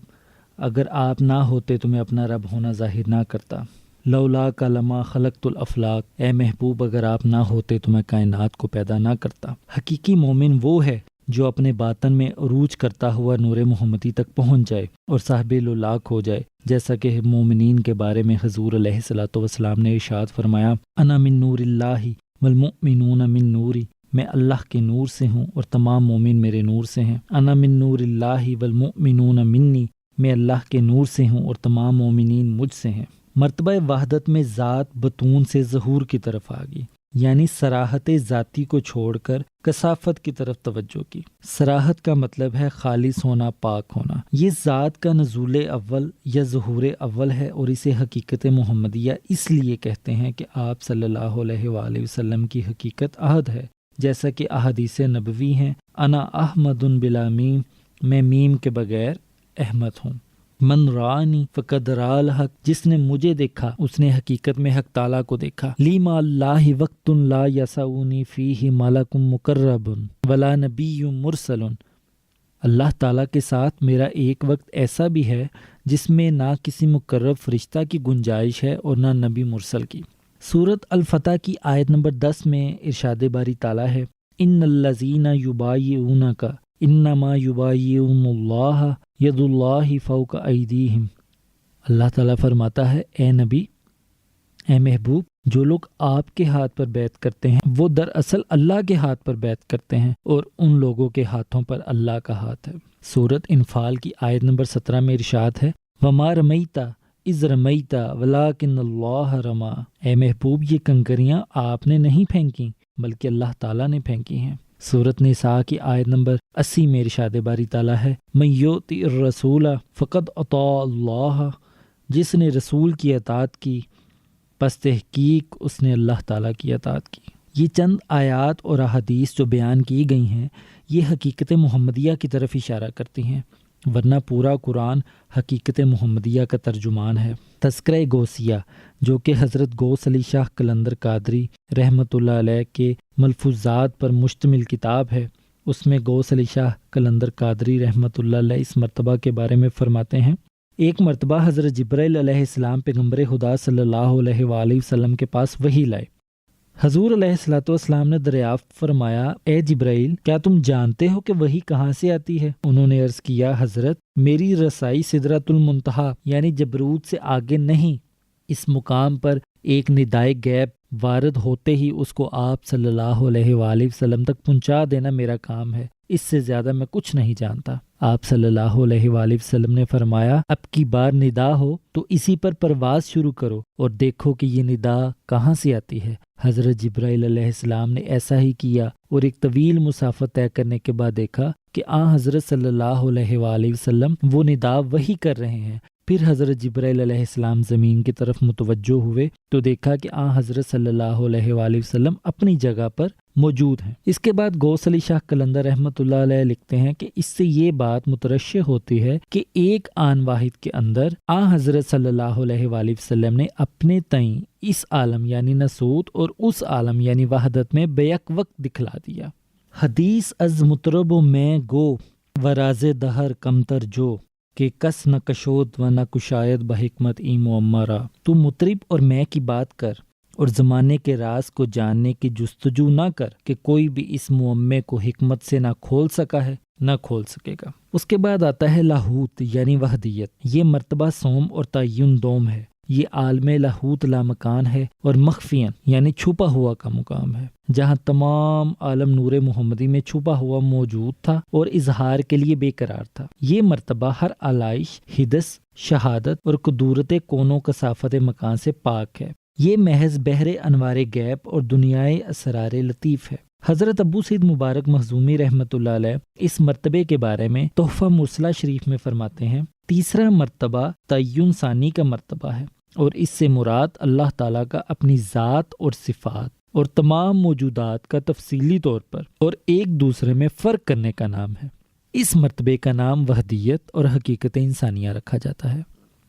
اگر آپ نہ ہوتے تو میں اپنا رب ہونا ظاہر نہ کرتا۔ لولا کا لما خلقت الافلاق، اے محبوب اگر آپ نہ ہوتے تو میں کائنات کو پیدا نہ کرتا۔ حقیقی مومن وہ ہے جو اپنے باطن میں عروج کرتا ہوا نور محمدی تک پہنچ جائے اور صاحب الولاق ہو جائے، جیسا کہ مومنین کے بارے میں حضور علیہ الصلوۃ والسلام نے ارشاد فرمایا، انا من نور اللہ والمؤمنون من نوری، میں اللہ کے نور سے ہوں اور تمام مومن میرے نور سے ہیں۔ انا من نور اللہ والمؤمنون منی، میں اللہ کے نور سے ہوں اور تمام مومنین مجھ سے ہیں۔ مرتبہ وحدت میں ذات بطون سے ظہور کی طرف آ گئی، یعنی صراحت ذاتی کو چھوڑ کر کثافت کی طرف توجہ کی۔ صراحت کا مطلب ہے خالص ہونا، پاک ہونا۔ یہ ذات کا نزول اول یا ظہور اول ہے اور اسے حقیقت محمدیہ اس لیے کہتے ہیں کہ آپ صلی اللہ علیہ وآلہ وسلم کی حقیقت احد ہے، جیسا کہ احادیث نبوی ہیں، انا احمد بلا میم، میں میم کے بغیر احمد ہوں۔ من رانی فقد را الحق، جس نے مجھے دیکھا اس نے حقیقت میں حق تعالیٰ کو دیکھا۔ لی ما اللہ وقت لا یسعنی فیہ ملک مقرب ولا نبی مرسل، اللہ تعالیٰ کے ساتھ میرا ایک وقت ایسا بھی ہے جس میں نہ کسی مقرب فرشتہ کی گنجائش ہے اور نہ نبی مرسل کی۔ سورۃ الفتح کی آیت نمبر 10 میں ارشاد باری تعالیٰ ہے، ان الذین یبایعونک انما یبایعون اللہ ید اللہ فوق ایدیہم، اللہ تعالیٰ فرماتا ہے اے نبی، اے محبوب، جو لوگ آپ کے ہاتھ پر بیعت کرتے ہیں وہ دراصل اللہ کے ہاتھ پر بیعت کرتے ہیں اور ان لوگوں کے ہاتھوں پر اللہ کا ہاتھ ہے۔ سورۃ انفال کی آیت نمبر 17 میں ارشاد ہے، وما رمیت اذ رمیت ولکن اللہ رما، اے محبوب یہ کنکریاں آپ نے نہیں پھینکی بلکہ اللہ تعالیٰ نے پھینکی ہیں۔ سورۃ نساء کی آیت نمبر 80 میں ارشاد باری تعالیٰ ہے، من یؤتی الرسول فقد اطاع اللہ، جس نے رسول کی اطاعت کی پس تحقیق اس نے اللہ تعالیٰ کی اطاعت کی۔ یہ چند آیات اور احادیث جو بیان کی گئی ہیں یہ حقیقت محمدیہ کی طرف اشارہ کرتی ہیں، ورنہ پورا قرآن حقیقت محمدیہ کا ترجمان ہے۔ تذکرہ غوثیہ جو کہ حضرت غوث علی شاہ قلندر قادری رحمۃ اللہ علیہ کے ملفوظات پر مشتمل کتاب ہے، اس میں غوث علی شاہ قلندر قادری رحمۃ اللہ علیہ اس مرتبہ کے بارے میں فرماتے ہیں، ایک مرتبہ حضرت جبرائیل علیہ السلام پیغمبر خدا صلی اللہ علیہ وآلہ وسلم کے پاس وحی لائے۔ حضور علیہ الصلوۃ والسلام نے دریافت فرمایا، اے جبرائیل کیا تم جانتے ہو کہ وحی کہاں سے آتی ہے؟ انہوں نے عرض کیا، حضرت میری رسائی سدرۃ المنتہا یعنی جبروت سے آگے نہیں، اس مقام پر ایک ندائے غیب وارد ہوتے ہی اس کو آپ صلی اللہ علیہ وآلہ وسلم تک پہنچا دینا میرا کام ہے، اس سے زیادہ میں کچھ نہیں جانتا۔ آپ صلی اللہ علیہ وآلہ وسلم نے فرمایا، اب کی بار ندا ہو تو اسی پر پرواز شروع کرو اور دیکھو کہ یہ ندا کہاں سے آتی ہے۔ حضرت جبرائیل علیہ السلام نے ایسا ہی کیا اور ایک طویل مسافت طے کرنے کے بعد دیکھا کہ حضرت صلی اللہ علیہ وآلہ وسلم وہ ندا وہی کر رہے ہیں۔ پھر حضرت جبرائیل علیہ السلام زمین کی طرف متوجہ ہوئے تو دیکھا کہ حضرت صلی اللہ علیہ وآلہ وسلم اپنی جگہ پر موجود ہیں۔ اس کے بعد غوث علی شاہ قلندر رحمۃ اللہ علیہ لکھتے ہیں کہ اس سے یہ بات مترشح ہوتی ہے کہ ایک آن واحد کے اندر حضرت صلی اللہ علیہ وآلہ وسلم نے اپنے تئیں اس عالم یعنی ناسوت اور اس عالم یعنی وحدت میں بیک وقت دکھلا دیا۔ حدیث از مطرب و میں گو و راز دہر کمتر جو، کہ کس نہ کشود و نہ کشاید بحکمت ای معمرہ، تو مطرب اور میں کی بات کر اور زمانے کے راز کو جاننے کی جستجو نہ کر کہ کوئی بھی اس معمے کو حکمت سے نہ کھول سکا ہے نہ کھول سکے گا۔ اس کے بعد آتا ہے لاہوت یعنی وحدیت، یہ مرتبہ سوم اور تعین دوم ہے۔ یہ عالم لاہوت لامکان ہے اور مخفین یعنی چھپا ہوا کا مقام ہے، جہاں تمام عالم نور محمدی میں چھپا ہوا موجود تھا اور اظہار کے لیے بے قرار تھا۔ یہ مرتبہ ہر علائش، حدث، شہادت اور قدورت کون و کثافت مکان سے پاک ہے۔ یہ محض بحر انوار غیب اور دنیائے اسرار لطیف ہے۔ حضرت ابو سعید مبارک مخزومی رحمۃ اللہ علیہ اس مرتبے کے بارے میں تحفہ مرسلہ شریف میں فرماتے ہیں، تیسرا مرتبہ تعین ثانی کا مرتبہ ہے اور اس سے مراد اللہ تعالیٰ کا اپنی ذات اور صفات اور تمام موجودات کا تفصیلی طور پر اور ایک دوسرے میں فرق کرنے کا نام ہے۔ اس مرتبے کا نام وحدیت اور حقیقت انسانیہ رکھا جاتا ہے۔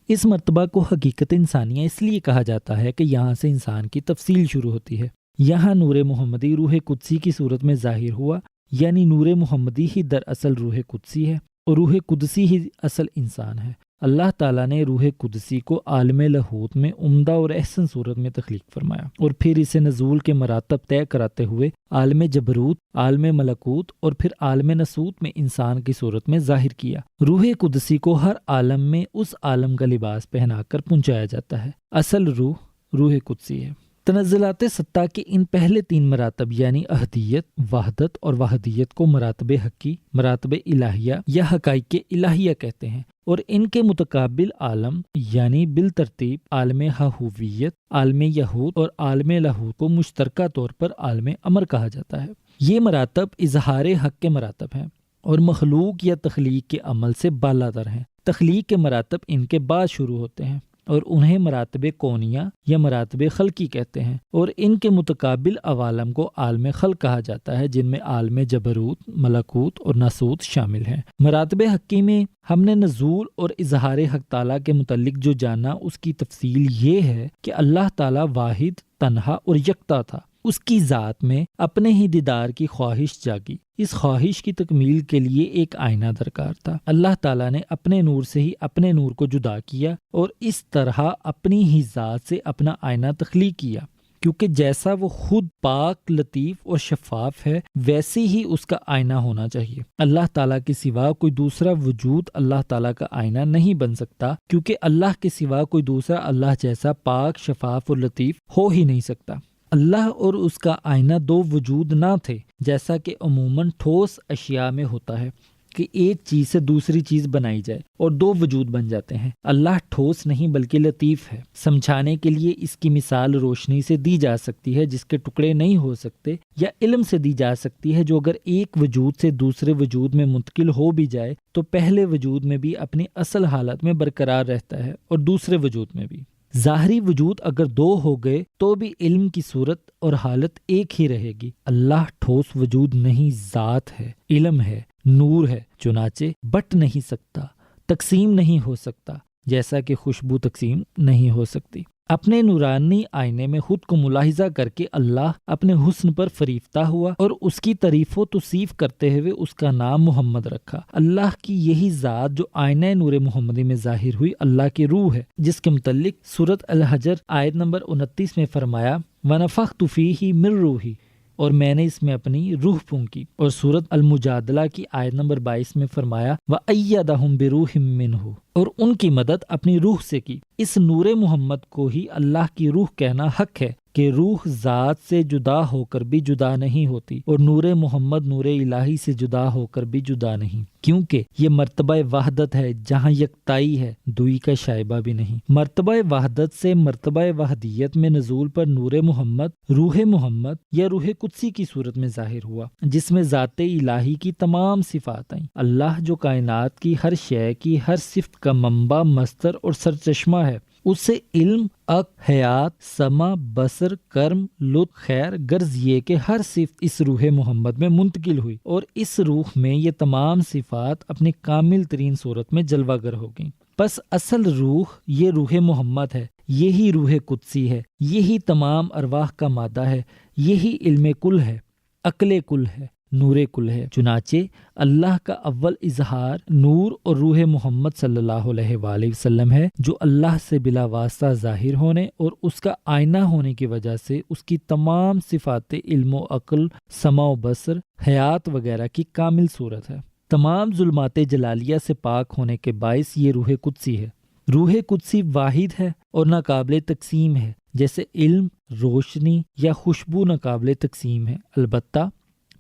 اس مرتبہ کو حقیقت انسانیہ اس لیے کہا جاتا ہے کہ یہاں سے انسان کی تفصیل شروع ہوتی ہے۔ یہاں نور محمدی روح قدسی کی صورت میں ظاہر ہوا، یعنی نور محمدی ہی دراصل روح قدسی ہے اور روح قدسی ہی اصل انسان ہے۔ اللہ تعالیٰ نے روح قدسی کو عالم لاہوت میں عمدہ اور احسن صورت میں تخلیق فرمایا اور پھر اسے نزول کے مراتب طے کراتے ہوئے عالم جبروت، عالم ملکوت اور پھر عالم ناسوت میں انسان کی صورت میں ظاہر کیا۔ روح قدسی کو ہر عالم میں اس عالم کا لباس پہنا کر پہنچایا جاتا ہے۔ اصل روح قدسی ہے۔ تنزلات ستہ کے ان پہلے 3 مراتب یعنی احدیت، وحدت اور وحدیت کو مراتب حقی، مراتب الہیہ یا حقائق الہیہ کہتے ہیں، اور ان کے متقابل عالم یعنی بالترتیب عالم ہاہویت، عالم یہود اور عالم لاہوت کو مشترکہ طور پر عالم امر کہا جاتا ہے۔ یہ مراتب اظہار حق کے مراتب ہیں اور مخلوق یا تخلیق کے عمل سے بالاتر ہیں۔ تخلیق کے مراتب ان کے بعد شروع ہوتے ہیں اور انہیں مراتب کونیہ یا مراتب خلقی کہتے ہیں، اور ان کے متقابل عوالم کو عالم خلق کہا جاتا ہے، جن میں عالم جبروت، ملکوت اور ناسوت شامل ہیں۔ مراتب حقی میں ہم نے نزول اور اظہار حق تعالیٰ کے متعلق جو جانا اس کی تفصیل یہ ہے کہ اللہ تعالیٰ واحد، تنہا اور یکتا تھا۔ اس کی ذات میں اپنے ہی دیدار کی خواہش جاگی۔ اس خواہش کی تکمیل کے لیے ایک آئینہ درکار تھا۔ اللہ تعالیٰ نے اپنے نور سے ہی اپنے نور کو جدا کیا اور اس طرح اپنی ہی ذات سے اپنا آئینہ تخلیق کیا، کیونکہ جیسا وہ خود پاک، لطیف اور شفاف ہے ویسے ہی اس کا آئینہ ہونا چاہیے۔ اللہ تعالیٰ کے سوا کوئی دوسرا وجود اللہ تعالیٰ کا آئینہ نہیں بن سکتا، کیونکہ اللہ کے سوا کوئی دوسرا اللہ جیسا پاک، شفاف اور لطیف ہو ہی نہیں سکتا۔ اللہ اور اس کا آئینہ 2 وجود نہ تھے، جیسا کہ عموماً ٹھوس اشیاء میں ہوتا ہے کہ ایک چیز سے دوسری چیز بنائی جائے اور 2 وجود بن جاتے ہیں۔ اللہ ٹھوس نہیں بلکہ لطیف ہے۔ سمجھانے کے لیے اس کی مثال روشنی سے دی جا سکتی ہے جس کے ٹکڑے نہیں ہو سکتے، یا علم سے دی جا سکتی ہے جو اگر ایک وجود سے دوسرے وجود میں منتقل ہو بھی جائے تو پہلے وجود میں بھی اپنی اصل حالت میں برقرار رہتا ہے اور دوسرے وجود میں بھی۔ ظاہری وجود اگر 2 ہو گئے تو بھی علم کی صورت اور حالت ایک ہی رہے گی۔ اللہ ٹھوس وجود نہیں، ذات ہے، علم ہے، نور ہے، چنانچہ بٹ نہیں سکتا، تقسیم نہیں ہو سکتا، جیسا کہ خوشبو تقسیم نہیں ہو سکتی۔ اپنے نورانی آئینے میں خود کو ملاحظہ کر کے اللہ اپنے حسن پر فریفتہ ہوا اور اس کی تعریف و توصیف کرتے ہوئے اس کا نام محمد رکھا۔ اللہ کی یہی ذات جو آئینہ نور محمدی میں ظاہر ہوئی اللہ کی روح ہے، جس کے متعلق سورۃ الحجر آیت نمبر 29 میں فرمایا وَنَفَخْتُ فِيهِ مِن رُوحِي، اور میں نے اس میں اپنی روح پھونکی، اور سورۃ المجادلہ کی آیت نمبر 22 میں فرمایا وَأَيَّدَهُم بِرُوحٍ مِّنْهُ، اور ان کی مدد اپنی روح سے کی۔ اس نور محمد کو ہی اللہ کی روح کہنا حق ہے کہ روح ذات سے جدا ہو کر بھی جدا نہیں ہوتی، اور نور محمد نور الہی سے جدا ہو کر بھی جدا نہیں، کیونکہ یہ مرتبہ وحدت ہے جہاں یکتائی ہے، دوئی کا شائبہ بھی نہیں۔ مرتبہ وحدت سے مرتبہ وحدیت میں نزول پر نور محمد، روح محمد یا روح قدسی کی صورت میں ظاہر ہوا، جس میں ذات الہی کی تمام صفات آئیں۔ اللہ جو کائنات کی ہر شے کی ہر صفت کا منبع، مصدر اور سرچشمہ ہے، اس سے علم، عقل، حیات، سمع، بصر، کرم، لطف، خیر، غرض یہ کہ ہر صفت اس روح محمد میں منتقل ہوئی، اور اس روح میں یہ تمام صفات اپنی کامل ترین صورت میں جلوہ گر ہو گئیں۔ پس اصل روح یہ روح محمد ہے، یہی روح قدسی ہے، یہی تمام ارواح کا مادہ ہے، یہی علم کل ہے، عقل کل ہے، نور کل ہے۔ چنانچہ اللہ کا اول اظہار نور اور روح محمد صلی اللہ علیہ وآلہ وسلم ہے، جو اللہ سے بلا واسطہ ظاہر ہونے اور اس کا آئینہ ہونے کی وجہ سے اس کی تمام صفات علم و عقل، سمع و بصر، حیات وغیرہ کی کامل صورت ہے۔ تمام ظلمات جلالیہ سے پاک ہونے کے باعث یہ روح قدسی ہے۔ روح قدسی واحد ہے اور ناقابل تقسیم ہے، جیسے علم، روشنی یا خوشبو ناقابل تقسیم ہے، البتہ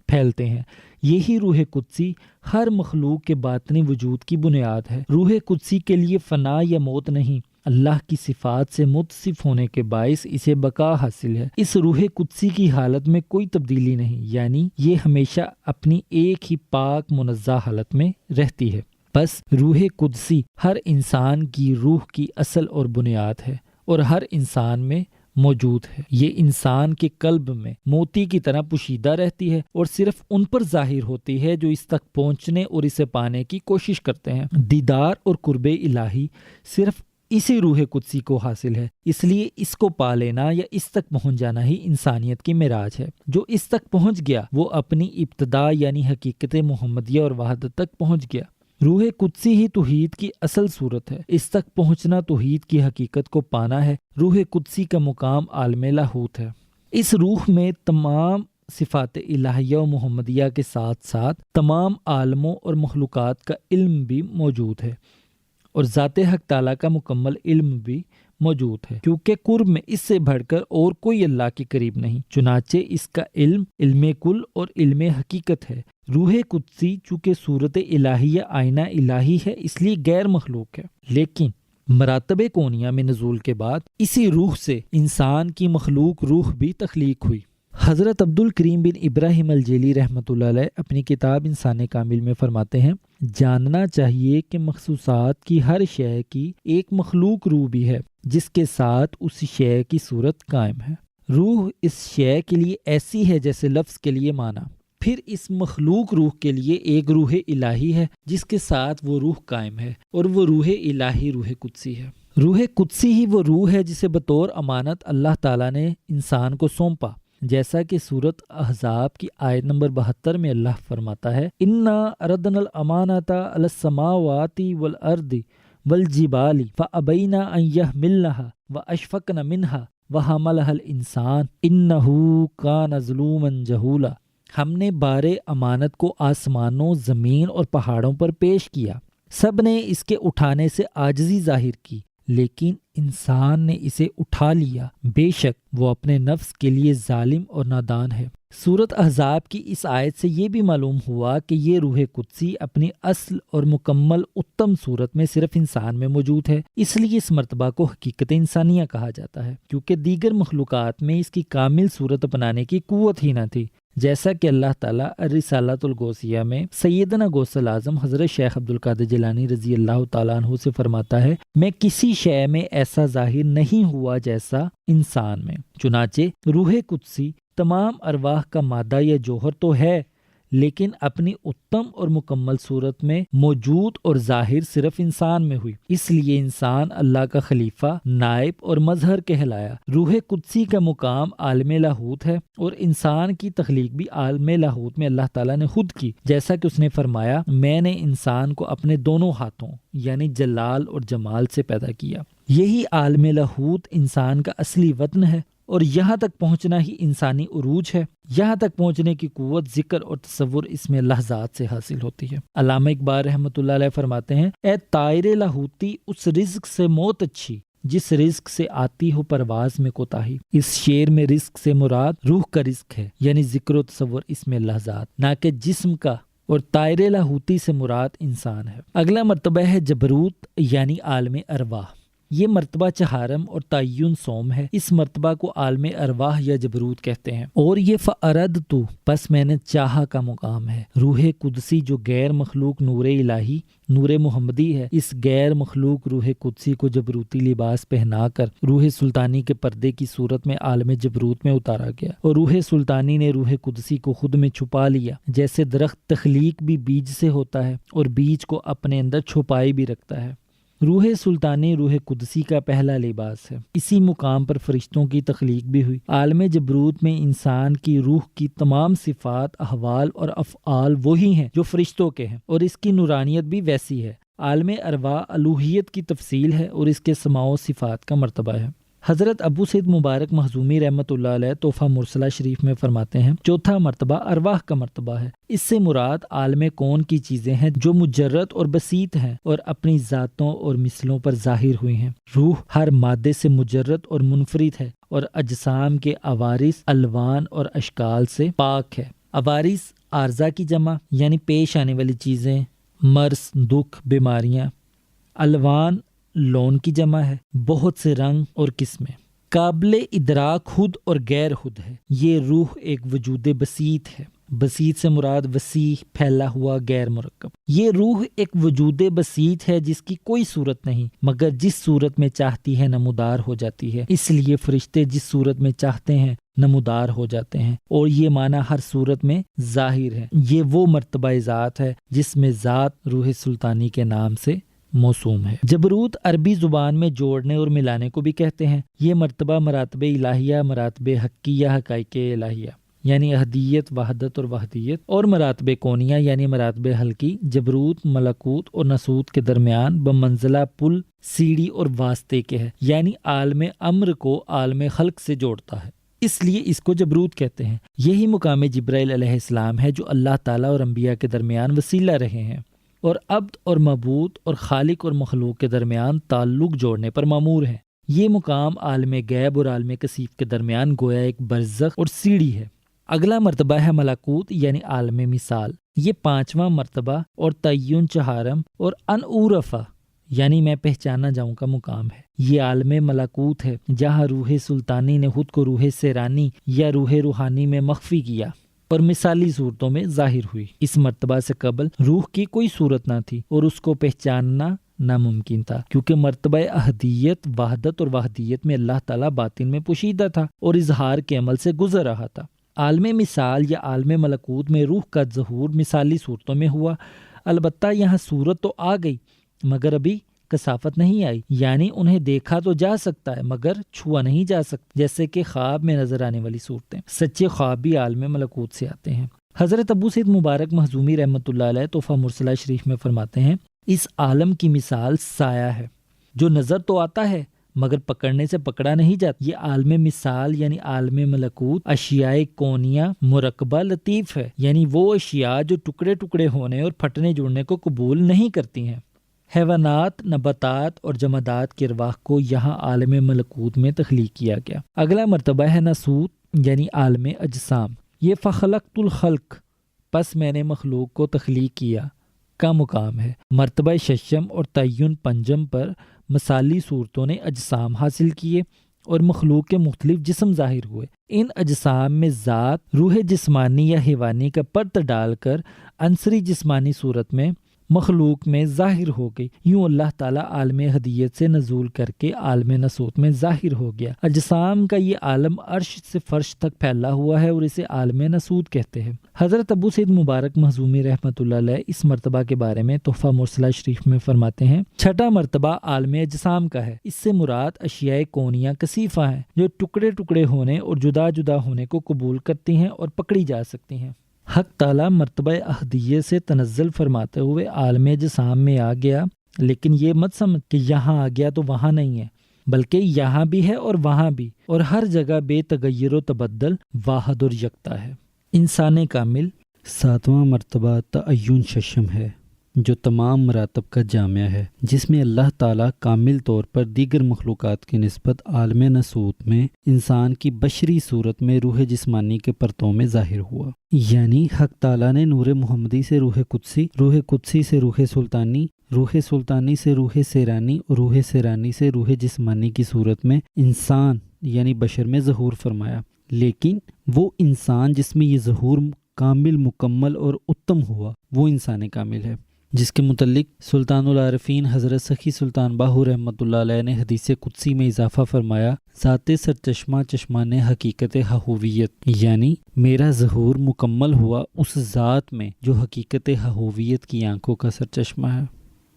پھیلتے ہیں۔ یہی روح قدسی ہر مخلوق کے باطنی وجود کی بنیاد ہے۔ روح قدسی کے لیے فنا یا موت نہیں، اللہ کی صفات سے متصف ہونے کے باعث اسے بقا حاصل ہے۔ اس روح قدسی کی حالت میں کوئی تبدیلی نہیں، یعنی یہ ہمیشہ اپنی ایک ہی پاک منزہ حالت میں رہتی ہے۔ بس روح قدسی ہر انسان کی روح کی اصل اور بنیاد ہے اور ہر انسان میں موجود ہے۔ یہ انسان کے قلب میں موتی کی طرح پوشیدہ رہتی ہے اور صرف ان پر ظاہر ہوتی ہے جو اس تک پہنچنے اور اسے پانے کی کوشش کرتے ہیں۔ دیدار اور قرب الہی صرف اسی روح قدسی کو حاصل ہے، اس لیے اس کو پا لینا یا اس تک پہنچ جانا ہی انسانیت کی معراج ہے۔ جو اس تک پہنچ گیا وہ اپنی ابتدا یعنی حقیقت محمدیہ اور وحدت تک پہنچ گیا۔ روح قدسی ہی توحید کی اصل صورت ہے، اس تک پہنچنا توحید کی حقیقت کو پانا ہے۔ روح قدسی کا مقام عالم لاہوت ہے۔ اس روح میں تمام صفات الہیہ و محمدیہ کے ساتھ ساتھ تمام عالموں اور مخلوقات کا علم بھی موجود ہے، اور ذات حق تعالیٰ کا مکمل علم بھی موجود ہے، کیونکہ قرب میں اس سے بڑھ کر اور کوئی اللہ کے قریب نہیں، چنانچہ اس کا علم علم کل اور علم حقیقت ہے۔ روح قدسی چونکہ صورت الہیہ آئینہ الہی ہے، اس لیے غیر مخلوق ہے، لیکن مراتب کونیہ میں نزول کے بعد اسی روح سے انسان کی مخلوق روح بھی تخلیق ہوئی۔ حضرت عبد الکریم بن ابراہیم الجیلی رحمۃ اللہ علیہ اپنی کتاب انسان کامل میں فرماتے ہیں، جاننا چاہیے کہ مخصوصات کی ہر شے کی ایک مخلوق روح بھی ہے جس کے ساتھ اس شے کی صورت قائم ہے۔ روح اس شے کے لیے ایسی ہے جیسے لفظ کے لیے معنی، پھر اس مخلوق روح کے لیے ایک روح الہی ہے جس کے ساتھ وہ روح قائم ہے، اور وہ روح الہی روح قدسی ہے۔ روح قدسی ہی وہ روح ہے جسے بطور امانت اللہ تعالیٰ نے انسان کو سونپا، جیسا کہ سورۃ احزاب کی آیت نمبر 72 میں اللہ فرماتا ہے، اِنَّا عَرَضْنَا الْأَمَانَةَ عَلَى السَّمَاوَاتِ وَالْأَرْضِ وَالْجِبَالِ فَأَبَيْنَا أَن يَحْمِلْنَهَا وَأَشْفَقْنَ مِنْهَا وَحَمَلَهَا الْإِنسَانُ إِنَّهُ كَانَ ظَلُومًا جَهُولًا۔ ہم نے بار امانت کو آسمانوں، زمین اور پہاڑوں پر پیش کیا، سب نے اس کے اٹھانے سے عاجزی ظاہر کی، لیکن انسان نے اسے اٹھا لیا، بے شک وہ اپنے نفس کے لیے ظالم اور نادان ہے۔ سورۃ احزاب کی اس آیت سے یہ بھی معلوم ہوا کہ یہ روح قدسی اپنی اصل اور مکمل اتم صورت میں صرف انسان میں موجود ہے، اس لیے اس مرتبہ کو حقیقت انسانیہ کہا جاتا ہے، کیونکہ دیگر مخلوقات میں اس کی کامل صورت اپنانے کی قوت ہی نہ تھی، جیسا کہ اللہ تعالیٰ الرسالۃ الغوثیہ میں سیدنا غوث الاعظم حضرت شیخ عبد القادر جیلانی رضی اللہ تعالیٰ عنہ سے فرماتا ہے، میں کسی شے میں ایسا ظاہر نہیں ہوا جیسا انسان میں۔ چنانچہ روح قدسی تمام ارواح کا مادہ یا جوہر تو ہے، لیکن اپنی اتم اور مکمل صورت میں موجود اور ظاہر صرف انسان میں ہوئی، اس لیے انسان اللہ کا خلیفہ، نائب اور مظہر کہلایا۔ روح قدسی کا مقام عالم لاہوت ہے، اور انسان کی تخلیق بھی عالم لاہوت میں اللہ تعالیٰ نے خود کی، جیسا کہ اس نے فرمایا، میں نے انسان کو اپنے دونوں ہاتھوں یعنی جلال اور جمال سے پیدا کیا۔ یہی عالم لاہوت انسان کا اصلی وطن ہے، اور یہاں تک پہنچنا ہی انسانی عروج ہے۔ یہاں تک پہنچنے کی قوت ذکر اور تصور اس میں لحظات سے حاصل ہوتی ہے۔ علامہ اقبال رحمۃ اللہ علیہ فرماتے ہیں، اے طائر لاہوتی اس رزق سے موت اچھی، جس رزق سے آتی ہو پرواز میں کوتاہی۔ اس شعر میں رزق سے مراد روح کا رزق ہے، یعنی ذکر و تصور اس میں لحظات، نہ کہ جسم کا، اور طائر لاہوتی سے مراد انسان ہے۔ اگلا مرتبہ ہے جبروت یعنی عالم ارواح۔ یہ مرتبہ چہارم اور تعین سوم ہے۔ اس مرتبہ کو عالم ارواح یا جبروت کہتے ہیں، اور یہ فَأَرَدْتُ پس میں نے چاہا کا مقام ہے۔ روح قدسی جو غیر مخلوق نور الہی، نور محمدی ہے، اس غیر مخلوق روح قدسی کو جبروتی لباس پہنا کر روح سلطانی کے پردے کی صورت میں عالم جبروت میں اتارا گیا، اور روح سلطانی نے روح قدسی کو خود میں چھپا لیا، جیسے درخت تخلیق بھی بیج سے ہوتا ہے اور بیج کو اپنے اندر چھپائی بھی رکھتا ہے۔ روح سلطانی روح قدسی کا پہلا لباس ہے۔ اسی مقام پر فرشتوں کی تخلیق بھی ہوئی۔ عالم جبروت میں انسان کی روح کی تمام صفات، احوال اور افعال وہی ہیں جو فرشتوں کے ہیں، اور اس کی نورانیت بھی ویسی ہے۔ عالم ارواح الوہیت کی تفصیل ہے، اور اس کے سماع و صفات کا مرتبہ ہے۔ حضرت ابو سعید مبارک مخزومی رحمۃ اللہ علیہ تحفہ مرسلہ شریف میں فرماتے ہیں، چوتھا مرتبہ ارواح کا مرتبہ ہے۔ اس سے مراد عالم کون کی چیزیں ہیں جو مجرد اور بسیط ہیں اور اپنی ذاتوں اور مثلوں پر ظاہر ہوئی ہیں۔ روح ہر مادے سے مجرد اور منفرد ہے، اور اجسام کے عوارض، الوان اور اشکال سے پاک ہے۔ عوارض عارضہ کی جمع یعنی پیش آنے والی چیزیں، مرض، دکھ، بیماریاں۔ الوان لون کی جمع ہے، بہت سے رنگ اور قسمیں۔ قابل ادراک خود اور غیر خود ہے۔ یہ روح ایک وجود بسیط ہے۔ بسیط سے مراد وسیع، پھیلا ہوا، غیر مرکب۔ یہ روح ایک وجود بسیط ہے جس کی کوئی صورت نہیں، مگر جس صورت میں چاہتی ہے نمودار ہو جاتی ہے، اس لیے فرشتے جس صورت میں چاہتے ہیں نمودار ہو جاتے ہیں، اور یہ معنی ہر صورت میں ظاہر ہے۔ یہ وہ مرتبہ ذات ہے جس میں ذات روح سلطانی کے نام سے موسوم ہے۔ جبروت عربی زبان میں جوڑنے اور ملانے کو بھی کہتے ہیں۔ یہ مرتبہ مراتب الہیہ، مراتب حقیہ، حقائق الہیہ۔ یعنی احدیت، وحدت اور وحدیت، اور مراتب کونیہ یعنی مراتب حلقی، جبروت، ملکوت اور ناسوت کے درمیان بمنزلہ پل، سیڑھی اور واسطے کے ہے، یعنی عالم امر کو عالم خلق سے جوڑتا ہے، اس لیے اس کو جبروت کہتے ہیں۔ یہی مقام جبرائیل علیہ السلام ہے جو اللہ تعالیٰ اور انبیاء کے درمیان وسیلہ رہے ہیں اور عبد اور معبود اور خالق اور مخلوق کے درمیان تعلق جوڑنے پر مامور ہیں۔ یہ مقام عالم غیب اور عالم کثیف کے درمیان گویا ایک برزخ اور سیڑھی ہے۔ اگلا مرتبہ ہے ملکوت یعنی عالم مثال، یہ 5واں مرتبہ اور تعین چہارم اور انعرفہ یعنی میں پہچانا جاؤں کا مقام ہے۔ یہ عالم ملکوت ہے جہاں روح سلطانی نے خود کو روح سیرانی یا روح روحانی میں مخفی کیا اور مثالی صورتوں میں ظاہر ہوئی۔ اس مرتبہ سے قبل روح کی کوئی صورت نہ تھی اور اس کو پہچاننا ناممکن تھا، کیونکہ مرتبہ احدیت، وحدت اور وحدیت میں اللہ تعالیٰ باطن میں پوشیدہ تھا اور اظہار کے عمل سے گزر رہا تھا۔ عالم مثال یا عالم ملکوت میں روح کا ظہور مثالی صورتوں میں ہوا، البتہ یہاں صورت تو آ گئی مگر ابھی کثافت نہیں آئی، یعنی انہیں دیکھا تو جا سکتا ہے مگر چھوا نہیں جا سکتا، جیسے کہ خواب میں نظر آنے والی صورتیں۔ سچے خواب بھی عالم ملکوت سے آتے ہیں۔ حضرت ابو سعید مبارک مخزومی رحمۃ اللہ علیہ تحفہ مرسلہ شریف میں فرماتے ہیں، اس عالم کی مثال سایہ ہے جو نظر تو آتا ہے مگر پکڑنے سے پکڑا نہیں جاتا۔ یہ عالم مثال یعنی عالم ملکوت اشیاء کونیہ مرکبہ لطیف ہے، یعنی وہ اشیاء جو ٹکڑے ٹکڑے ہونے اور پھٹنے جڑنے کو قبول نہیں کرتی ہیں۔ حیوانات، نباتات اور جمادات کی ارواح کو یہاں عالم ملکوت میں تخلیق کیا گیا۔ اگلا مرتبہ ہے ناسوت یعنی عالم اجسام، یہ فخلقت الخلق، پس میں نے مخلوق کو تخلیق کیا کا مقام ہے۔ مرتبہ ششم اور تعین پنجم پر مثالی صورتوں نے اجسام حاصل کیے اور مخلوق کے مختلف جسم ظاہر ہوئے۔ ان اجسام میں ذات روح جسمانی یا حیوانی کا پرت ڈال کر عنصری جسمانی صورت میں مخلوق میں ظاہر ہو گئی۔ یوں اللہ تعالیٰ عالم احدیت سے نزول کر کے عالم ناسوت میں ظاہر ہو گیا۔ اجسام کا یہ عالم عرش سے فرش تک پھیلا ہوا ہے اور اسے عالم ناسوت کہتے ہیں۔ حضرت ابو سعید مبارک مخزومی رحمۃ اللہ علیہ اس مرتبہ کے بارے میں تحفہ مرسلہ شریف میں فرماتے ہیں، چھٹا مرتبہ عالم اجسام کا ہے، اس سے مراد اشیاء کونیہ کثیفہ ہیں جو ٹکڑے ٹکڑے ہونے اور جدا جدا ہونے کو قبول کرتی ہیں اور پکڑی جا سکتی ہیں۔ حق تعالیٰ مرتبہ احدیت سے تنزل فرماتے ہوئے عالم اجسام میں آ گیا، لیکن یہ مت سمجھ کہ یہاں آ گیا تو وہاں نہیں ہے، بلکہ یہاں بھی ہے اور وہاں بھی، اور ہر جگہ بے تغیر و تبدل واحد اور یکتا ہے۔ انسان کامل 7واں مرتبہ تعین ششم ہے جو تمام مراتب کا جامعہ ہے، جس میں اللہ تعالیٰ کامل طور پر دیگر مخلوقات کی نسبت عالم ناسوت میں انسان کی بشری صورت میں روح جسمانی کے پرتوں میں ظاہر ہوا۔ یعنی حق تعالیٰ نے نور محمدی سے روح قدسی سے روح سلطانی سے روح سیرانی اور روح سیرانی سے روح جسمانی کی صورت میں انسان یعنی بشر میں ظہور فرمایا، لیکن وہ انسان جس میں یہ ظہور کامل، مکمل اور اتم ہوا وہ انسان کامل ہے، جس کے متعلق سلطان العارفین حضرت سخی سلطان باہو رحمۃ اللہ علیہ نے حدیث قدسی میں اضافہ فرمایا، ذات سرچشمہ چشمان حقیقت حہویت، یعنی میرا ظہور مکمل ہوا اس ذات میں جو حقیقت حہویت کی آنکھوں کا سرچشمہ ہے۔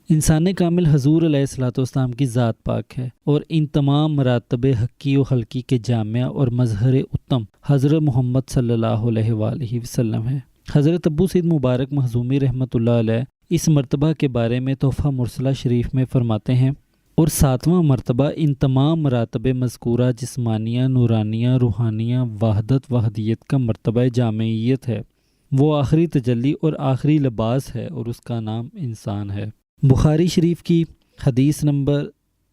انسان کامل حضور علیہ الصلوۃ والسلام کی ذات پاک ہے اور ان تمام مراتب حقی و خلقی کے جامعہ اور مظہر اتم حضرت محمد صلی اللہ علیہ وآلہ وسلم ہے۔ حضرت ابو سعید مبارک مخزومی رحمۃ اللہ علیہ اس مرتبہ کے بارے میں تحفہ مرسلہ شریف میں فرماتے ہیں، اور 7واں مرتبہ ان تمام مراتب مذکورہ جسمانیہ، نورانیہ، روحانیہ، وحدت، وحدیت کا مرتبہ جامعیت ہے، وہ آخری تجلی اور آخری لباس ہے اور اس کا نام انسان ہے۔ بخاری شریف کی حدیث نمبر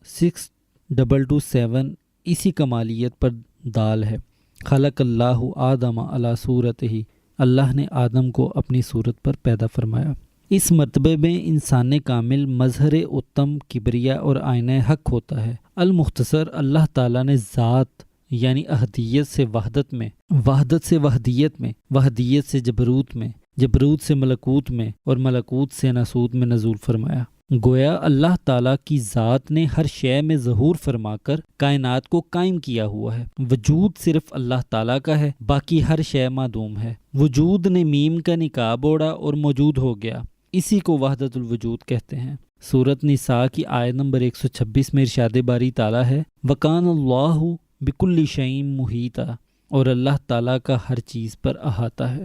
6227 اسی کمالیت پر دال ہے، خلق اللہ آدم علی صورتہ، اللہ نے آدم کو اپنی صورت پر پیدا فرمایا۔ اس مرتبے میں انسان کامل مظہر اتم، کبریا اور آئینہ حق ہوتا ہے۔ المختصر، اللہ تعالیٰ نے ذات یعنی احدیت سے وحدت میں، وحدت سے وحدیت میں، وحدیت سے جبروت میں، جبروت سے ملکوت میں اور ملکوت سے ناسوت میں نزول فرمایا۔ گویا اللہ تعالیٰ کی ذات نے ہر شے میں ظہور فرما کر کائنات کو قائم کیا ہوا ہے۔ وجود صرف اللہ تعالیٰ کا ہے، باقی ہر شے معدوم ہے۔ وجود نے میم کا نقاب اوڑھا اور موجود ہو گیا، اسی کو وحدت الوجود کہتے ہیں۔ سورۃ نساء کی آیت نمبر 126 میں ارشاد باری تعالیٰ ہے، وَكَانَ اللَّهُ بِكُلِّ شَيْءٍ مُحِيطًا، اور اللہ تعالیٰ کا ہر چیز پر احاطہ ہے۔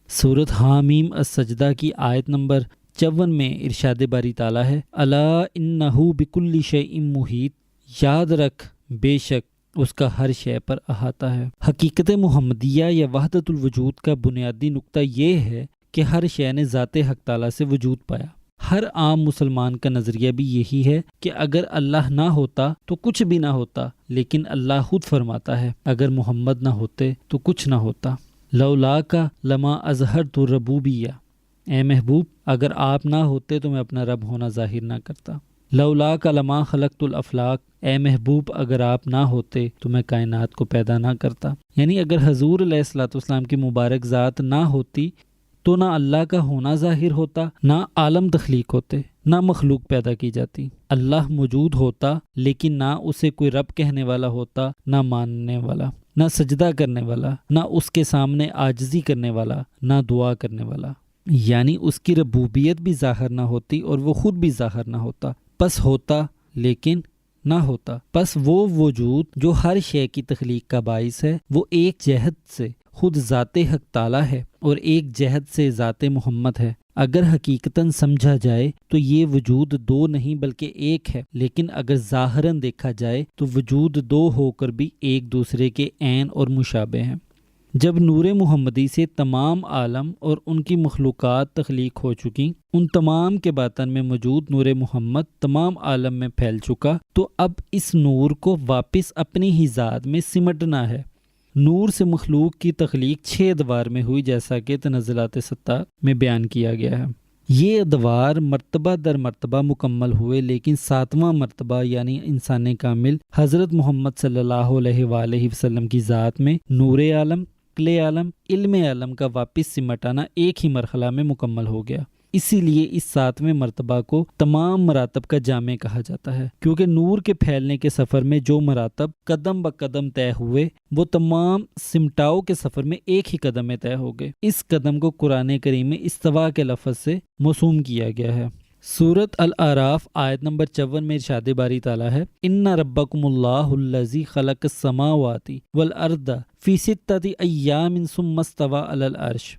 سورۃ حامیم السجدہ کی آیت نمبر 54 میں ارشاد باری تعالیٰ ہے الا انہ بکل شیء محیط، یاد رکھ بے شک اس کا ہر شے پر احاطہ ہے۔ حقیقت محمدیہ یا وحدت الوجود کا بنیادی نقطہ یہ ہے کہ ہر شے نے ذات حق تعالیٰ سے وجود پایا۔ ہر عام مسلمان کا نظریہ بھی یہی ہے کہ اگر اللہ نہ ہوتا تو کچھ بھی نہ ہوتا، لیکن اللہ خود فرماتا ہے اگر محمد نہ ہوتے تو کچھ نہ ہوتا۔ لولاک لما اظہرت الربوبیہ، اے محبوب اگر آپ نہ ہوتے تو میں اپنا رب ہونا ظاہر نہ کرتا۔ لولاک لما خلقت الافلاک، اے محبوب اگر آپ نہ ہوتے تو میں کائنات کو پیدا نہ کرتا۔ یعنی اگر حضور علیہ الصلوۃ والسلام کی مبارک ذات نہ ہوتی تو نہ اللہ کا ہونا ظاہر ہوتا، نہ عالم تخلیق ہوتے، نہ مخلوق پیدا کی جاتی۔ اللہ موجود ہوتا لیکن نہ اسے کوئی رب کہنے والا ہوتا، نہ ماننے والا، نہ سجدہ کرنے والا، نہ اس کے سامنے عاجزی کرنے والا، نہ دعا کرنے والا۔ یعنی اس کی ربوبیت بھی ظاہر نہ ہوتی اور وہ خود بھی ظاہر نہ ہوتا، پس ہوتا لیکن نہ ہوتا۔ پس وہ وجود جو ہر شے کی تخلیق کا باعث ہے، وہ ایک جہت سے خود ذات حق تعالیٰ ہے اور ایک جہت سے ذات محمد ہے۔ اگر حقیقتاً سمجھا جائے تو یہ وجود دو نہیں بلکہ ایک ہے، لیکن اگر ظاہراً دیکھا جائے تو وجود دو ہو کر بھی ایک دوسرے کے عین اور مشابہ ہیں۔ جب نور محمدی سے تمام عالم اور ان کی مخلوقات تخلیق ہو چکی، ان تمام کے باطن میں موجود نور محمد تمام عالم میں پھیل چکا، تو اب اس نور کو واپس اپنی ہی ذات میں سمٹنا ہے۔ نور سے مخلوق کی تخلیق 6 ادوار میں ہوئی، جیسا کہ تنزلات ستہ میں بیان کیا گیا ہے۔ یہ ادوار مرتبہ در مرتبہ مکمل ہوئے، لیکن 7واں مرتبہ یعنی انسان کامل حضرت محمد صلی اللہ علیہ وآلہ وسلم کی ذات میں نور عالم، عقل عالم، علم عالم کا واپس سمٹانا ایک ہی مرحلہ میں مکمل ہو گیا۔ اسی لیے اس 7ویں مرتبہ کو تمام مراتب کا جامع کہا جاتا ہے، کیونکہ نور کے پھیلنے کے سفر میں جو مراتب قدم بقدم طے ہوئے وہ تمام سمٹاؤ کے سفر میں ایک ہی قدم میں طے ہو گئے۔ اس قدم کو قرآن کریم میں استوا کے لفظ سے موسوم کیا گیا ہے۔ سورۃ الاعراف آیت نمبر 54 میں ارشاد باری تعالیٰ ہے ان ربکم اللہ الذی خلق السماوات والارض فی 6 ایام ثم استوی علی العرش،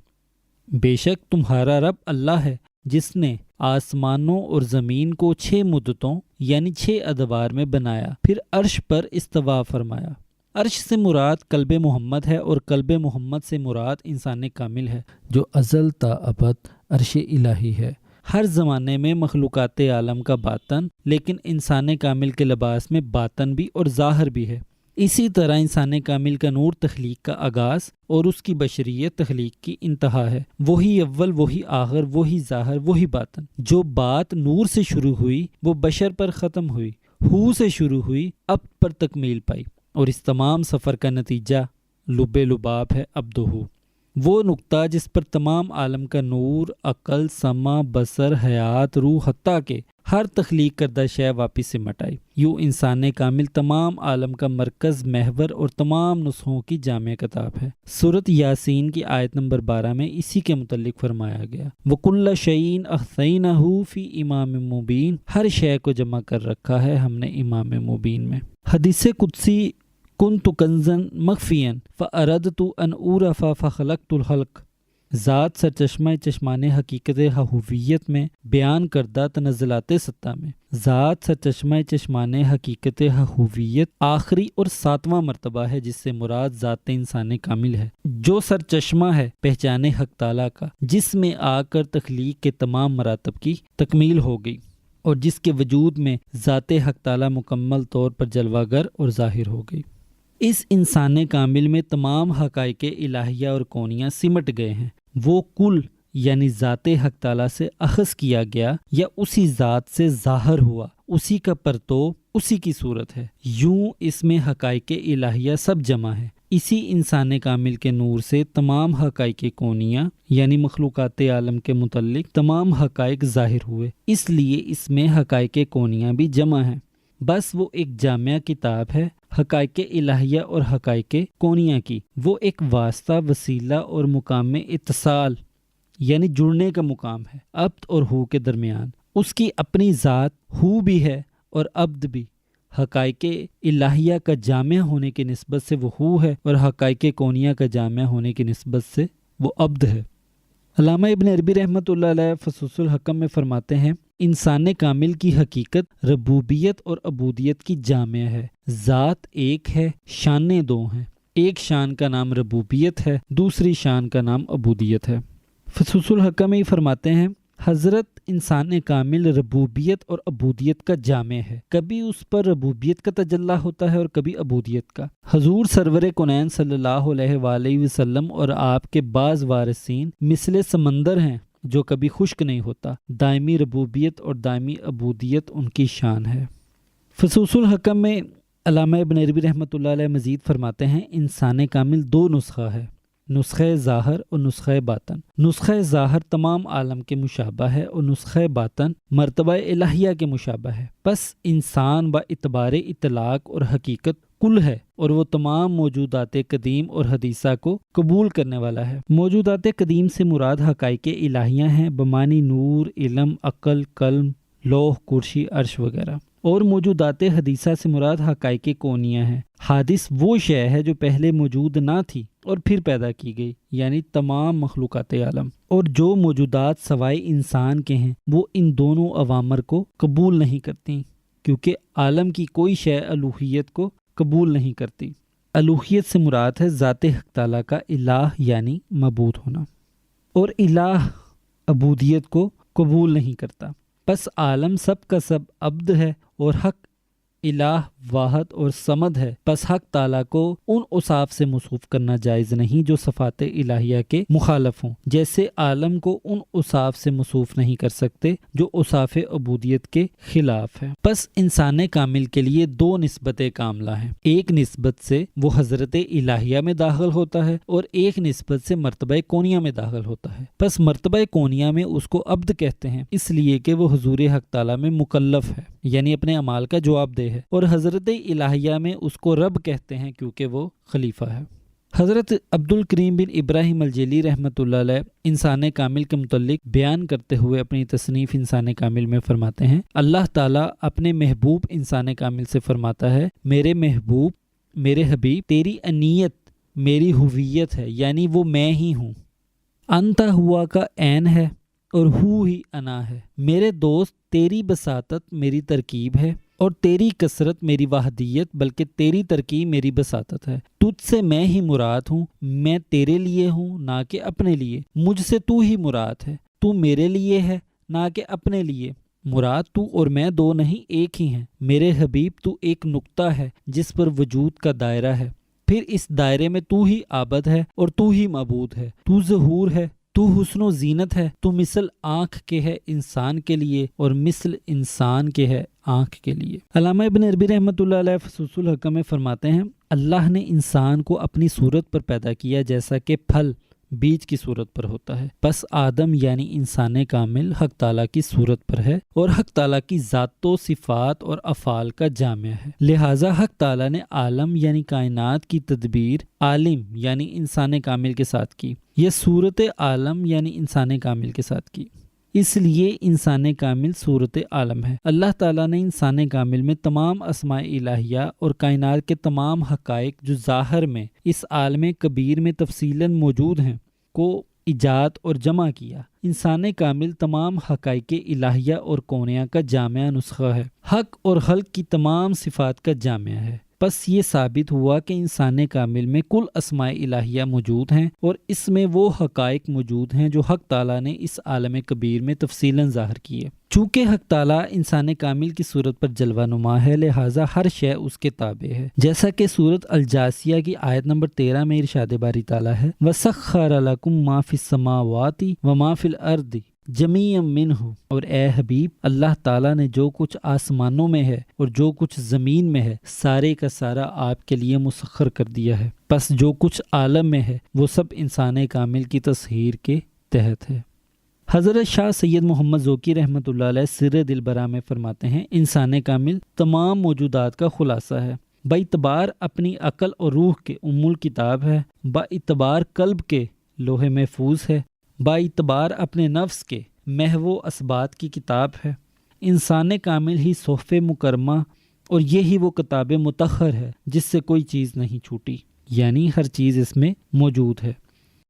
بے شک تمہارا رب اللہ ہے جس نے آسمانوں اور زمین کو 6 مدتوں یعنی 6 ادوار میں بنایا، پھر عرش پر استوا فرمایا۔ عرش سے مراد قلب محمد ہے اور قلب محمد سے مراد انسان کامل ہے جو ازل تا ابد عرش الہی ہے۔ ہر زمانے میں مخلوقات عالم کا باطن، لیکن انسان کامل کے لباس میں باطن بھی اور ظاہر بھی ہے۔ اسی طرح انسان کامل کا نور تخلیق کا آغاز اور اس کی بشریت تخلیق کی انتہا ہے۔ وہی اول، وہی آخر، وہی ظاہر، وہی باطن۔ جو بات نور سے شروع ہوئی وہ بشر پر ختم ہوئی، ہو سے شروع ہوئی اب پر تکمیل پائی، اور اس تمام سفر کا نتیجہ لب لباب ہے ابدہو، وہ نقطہ جس پر تمام عالم کا نور، عقل، سمع، بصر، حیات، روح، حتیٰ کہ ہر تخلیق کردہ شے واپس سمٹ آئی۔ یوں انسان کامل تمام عالم کا مرکز، محور اور تمام نسخوں کی جامع کتاب ہے۔ سورۃ یاسین کی آیت نمبر 12 میں اسی کے متعلق فرمایا گیا وَكُلَّ شَيْءٍ أَحْصَيْنَاهُ فِي إِمَامٍ مُبِينٍ، ہر شے کو جمع کر رکھا ہے ہم نے امام مبین میں۔ حدیث قدسی کنت کنزن مخفین فاردت ان اعرف فخلقت الخلق، ذات سرچشمہ چشمان حقیقت ہویت میں بیان کردہ تنزلات ستہ میں ذات سرچشمہ چشمان حقیقت ہویت آخری اور 7واں مرتبہ ہے، جس سے مراد ذات انسان کامل ہے جو سرچشمہ ہے پہچان حق تعالیٰ کا، جس میں آ کر تخلیق کے تمام مراتب کی تکمیل ہو گئی اور جس کے وجود میں ذات حق تعالیٰ مکمل طور پر جلوہ گر اور ظاہر ہو گئی۔ اس انسان کامل میں تمام حقائق الہیہ اور کونیہ سمٹ گئے ہیں۔ وہ کل یعنی ذات حق تعالیٰ سے اخذ کیا گیا یا اسی ذات سے ظاہر ہوا، اسی کا پرتو، اسی کی صورت ہے۔ یوں اس میں حقائق الہیہ سب جمع ہے۔ اسی انسان کامل کے نور سے تمام حقائق کونیہ یعنی مخلوقات عالم کے متعلق تمام حقائق ظاہر ہوئے، اس لیے اس میں حقائق کونیہ بھی جمع ہیں۔ بس وہ ایک جامع کتاب ہے حقائق الہیہ اور حقائق کونیہ کی، وہ ایک واسطہ، وسیلہ اور مقام اتصال یعنی جڑنے کا مقام ہے عبد اور ہو کے درمیان۔ اس کی اپنی ذات ہو بھی ہے اور عبد بھی، حقائق الہیہ کا جامع ہونے کی نسبت سے وہ ہو ہے اور حقائق کونیہ کا جامع ہونے کی نسبت سے وہ عبد ہے۔ علامہ ابن عربی رحمۃ اللہ علیہ فصوص الحکم میں فرماتے ہیں انسان کامل کی حقیقت ربوبیت اور عبودیت کی جامع ہے۔ ذات ایک ہے، شانیں دو ہیں، ایک شان کا نام ربوبیت ہے، دوسری شان کا نام عبودیت ہے۔ فصوص الحکم میں فرماتے ہیں حضرت انسان کامل ربوبیت اور عبودیت کا جامع ہے، کبھی اس پر ربوبیت کا تجلی ہوتا ہے اور کبھی عبودیت کا۔ حضور سرور کونین صلی اللہ علیہ وآلہ وسلم اور آپ کے بعض وارثین مثل سمندر ہیں جو کبھی خشک نہیں ہوتا، دائمی ربوبیت اور دائمی عبودیت ان کی شان ہے۔ فصوص الحکم میں علامہ ابن عربی رحمۃ اللہ علیہ مزید فرماتے ہیں انسان کامل دو نسخہ ہے، نسخہ ظاہر اور نسخہ باطن۔ نسخہ ظاہر تمام عالم کے مشابہ ہے اور نسخہ باطن مرتبہ الہیہ کے مشابہ ہے۔ پس انسان با اعتبار اطلاق اور حقیقت کل ہے اور وہ تمام موجودات قدیم اور حدیثہ کو قبول کرنے والا ہے۔ موجودات قدیم سے مراد حقائق الہیہ ہیں بمعنی نور، علم، عقل، قلم، لوح، کرسی، عرش وغیرہ، اور موجودات حدیثہ سے مراد حقائق کونیہ ہیں۔ حادث وہ شے ہے جو پہلے موجود نہ تھی اور پھر پیدا کی گئی، یعنی تمام مخلوقات عالم، اور جو موجودات سوائے انسان کے ہیں وہ ان دونوں اوامر کو قبول نہیں کرتی کیونکہ عالم کی کوئی شے الوہیت کو قبول نہیں کرتی۔ الوہیت سے مراد ہے ذات حق تعالیٰ کا الہ یعنی معبود ہونا، اور الہ عبودیت کو قبول نہیں کرتا۔ پس عالم سب کا سب عبد ہے اور حق الہ واحد اور صمد ہے، پس حق تعالیٰ کو ان اوصاف سے موصوف کرنا جائز نہیں جو صفات الہیہ کے مخالف ہوں، جیسے عالم کو ان اوصاف سے موصوف نہیں کر سکتے جو اوصاف عبودیت کے خلاف ہے۔ پس انسان کامل کے لیے دو نسبت کاملہ ہیں، ایک نسبت سے وہ حضرت الہیہ میں داخل ہوتا ہے اور ایک نسبت سے مرتبہ کونیہ میں داخل ہوتا ہے۔ پس مرتبہ کونیہ میں اس کو عبد کہتے ہیں اس لیے کہ وہ حضور حق تعالیٰ میں مکلف ہے، یعنی اپنے اعمال کا جواب دہ ہے، اور حضرت الہیہ میں اس کو رب کہتے ہیں کیونکہ وہ خلیفہ ہے۔ حضرت عبد الکریم بن ابراہیم الجیلی رحمۃ اللہ علیہ انسان کامل کے متعلق بیان کرتے ہوئے اپنی تصنیف انسان کامل میں فرماتے ہیں اللہ تعالیٰ اپنے محبوب انسان کامل سے فرماتا ہے میرے محبوب، میرے حبیب، تیری انیت میری ہویت ہے، یعنی وہ میں ہی ہوں۔ انتا ہوا کا عین ہے اور ہو ہی انا ہے۔ میرے دوست تیری بساطت میری ترکیب ہے اور تیری کثرت میری وحدیت، بلکہ تیری ترکیب میری بساطت ہے۔ تجھ سے میں ہی مراد ہوں، میں تیرے لیے ہوں نہ کہ اپنے لیے، مجھ سے تو ہی مراد ہے، تو میرے لیے ہے نہ کہ اپنے لیے۔ مراد تو اور میں دو نہیں ایک ہی ہیں۔ میرے حبیب تو ایک نقطہ ہے جس پر وجود کا دائرہ ہے، پھر اس دائرے میں تو ہی عابد ہے اور تو ہی معبود ہے، تو ظہور ہے، تو حسن و زینت ہے، تو مثل آنکھ کے ہے انسان کے لیے اور مثل انسان کے ہے آنکھ کے لیے۔ علامہ ابن عربی رحمۃ اللہ علیہ فصوص الحکم میں فرماتے ہیں اللہ نے انسان کو اپنی صورت پر پیدا کیا جیسا کہ پھل بیج کی صورت پر ہوتا ہے۔ پس آدم یعنی انسان کامل حق تعالیٰ کی صورت پر ہے اور حق تعالیٰ کی ذات و صفات اور افعال کا جامع ہے، لہٰذا حق تعالیٰ نے عالم یعنی کائنات کی تدبیر عالم یعنی انسان کامل کے ساتھ کی، یہ صورت عالم یعنی انسان کامل کے ساتھ کی، اس لیے انسان کامل صورت عالم ہے۔ اللہ تعالیٰ نے انسان کامل میں تمام اسماء الہیہ اور کائنات کے تمام حقائق جو ظاہر میں اس عالم کبیر میں تفصیلاً موجود ہیں کو ایجاد اور جمع کیا۔ انسان کامل تمام حقائق الہیہ اور کونیہ کا جامع نسخہ ہے، حق اور خلق کی تمام صفات کا جامع ہے۔ پس یہ ثابت ہوا کہ انسان کامل میں کل اسماء الہیہ موجود ہیں اور اس میں وہ حقائق موجود ہیں جو حق تعالیٰ نے اس عالم کبیر میں تفصیلاً ظاہر کیے۔ چونکہ حق تعالیٰ انسان کامل کی صورت پر جلوہ نما ہے، لہٰذا ہر شے اس کے تابع ہے، جیسا کہ سورۃ الجاثیہ کی آیت نمبر 13 میں ارشاد باری تعالیٰ ہے وَسَخَّرَ لَكُم مَّا فِي السَّمَاوَاتِ وَمَا فِي الْأَرْضِ جَمِيعًا مِّنْهُ، اور اے حبیب اللہ تعالیٰ نے جو کچھ آسمانوں میں ہے اور جو کچھ زمین میں ہے سارے کا سارا آپ کے لیے مسخر کر دیا ہے، پس جو کچھ عالم میں ہے وہ سب انسان کامل کی تسخیر کے تحت ہے۔ حضرت شاہ سید محمد ذوقی رحمۃ اللہ علیہ سر دلبراہ میں فرماتے ہیں انسان کامل تمام موجودات کا خلاصہ ہے، با اعتبار اپنی عقل اور روح کے ام الکتاب ہے، با اعتبار قلب کے لوح محفوظ ہے، با اعتبار اپنے نفس کے محو اسبات کی کتاب ہے۔ انسان کامل ہی صحف مکرمہ اور یہی وہ کتاب مطہر ہے جس سے کوئی چیز نہیں چھوٹی، یعنی ہر چیز اس میں موجود ہے۔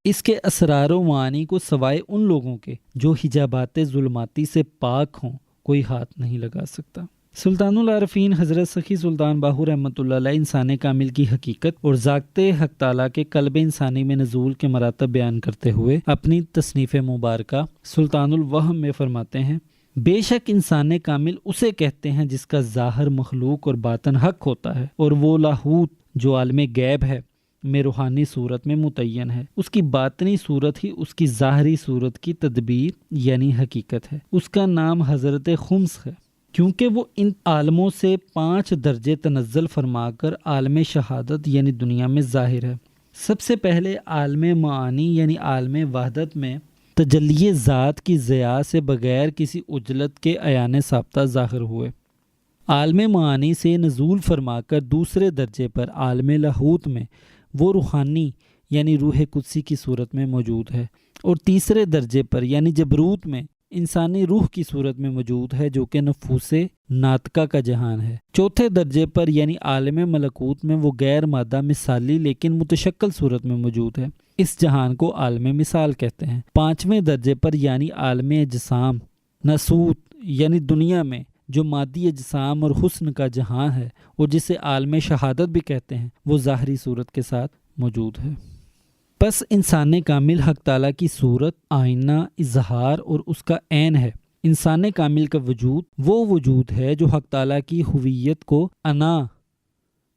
اس کے اسرار و معانی کو سوائے ان لوگوں کے جو حجابات ظلماتی سے پاک ہوں کوئی ہاتھ نہیں لگا سکتا۔ سلطان العارفین حضرت سخی سلطان باہو رحمۃ اللہ علیہ انسان کامل کی حقیقت اور ذات حق تعالیٰ کے قلب انسانی میں نزول کے مراتب بیان کرتے ہوئے اپنی تصنیف مبارکہ سلطان الوہم میں فرماتے ہیں، بے شک انسان کامل اسے کہتے ہیں جس کا ظاہر مخلوق اور باطن حق ہوتا ہے، اور وہ لاہوت جو عالم غیب ہے میں روحانی صورت میں متعین ہے، اس کی باطنی صورت ہی اس کی ظاہری صورت کی تدبیر یعنی حقیقت ہے۔ اس کا نام حضرت خمس ہے، کیونکہ وہ ان عالموں سے 5 درجے تنزل فرما کر عالم شہادت یعنی دنیا میں ظاہر ہے۔ سب سے پہلے عالم معانی یعنی عالم وحدت میں تجلی ذات کی ضیاء سے بغیر کسی عجلت کے عیان ثابتہ ظاہر ہوئے۔ عالم معانی سے نزول فرما کر دوسرے درجے پر عالم لاہوت میں وہ روحانی یعنی روح قدسی کی صورت میں موجود ہے، اور تیسرے درجے پر یعنی جبروت میں انسانی روح کی صورت میں موجود ہے جو کہ نفوس ناطقہ کا جہان ہے۔ چوتھے درجے پر یعنی عالم ملکوت میں وہ غیر مادہ مثالی لیکن متشکل صورت میں موجود ہے، اس جہان کو عالم مثال کہتے ہیں۔ 5ویں درجے پر یعنی عالم اجسام ناسوت یعنی دنیا میں جو مادی اجسام اور حسن کا جہان ہے اور جسے عالم شہادت بھی کہتے ہیں، وہ ظاہری صورت کے ساتھ موجود ہے۔ پس انسان کامل حق تعالیٰ کی صورت، آئینہ، اظہار اور اس کا عین ہے۔ انسان کامل کا وجود وہ وجود ہے جو حق تعالیٰ کی ہویت کو انا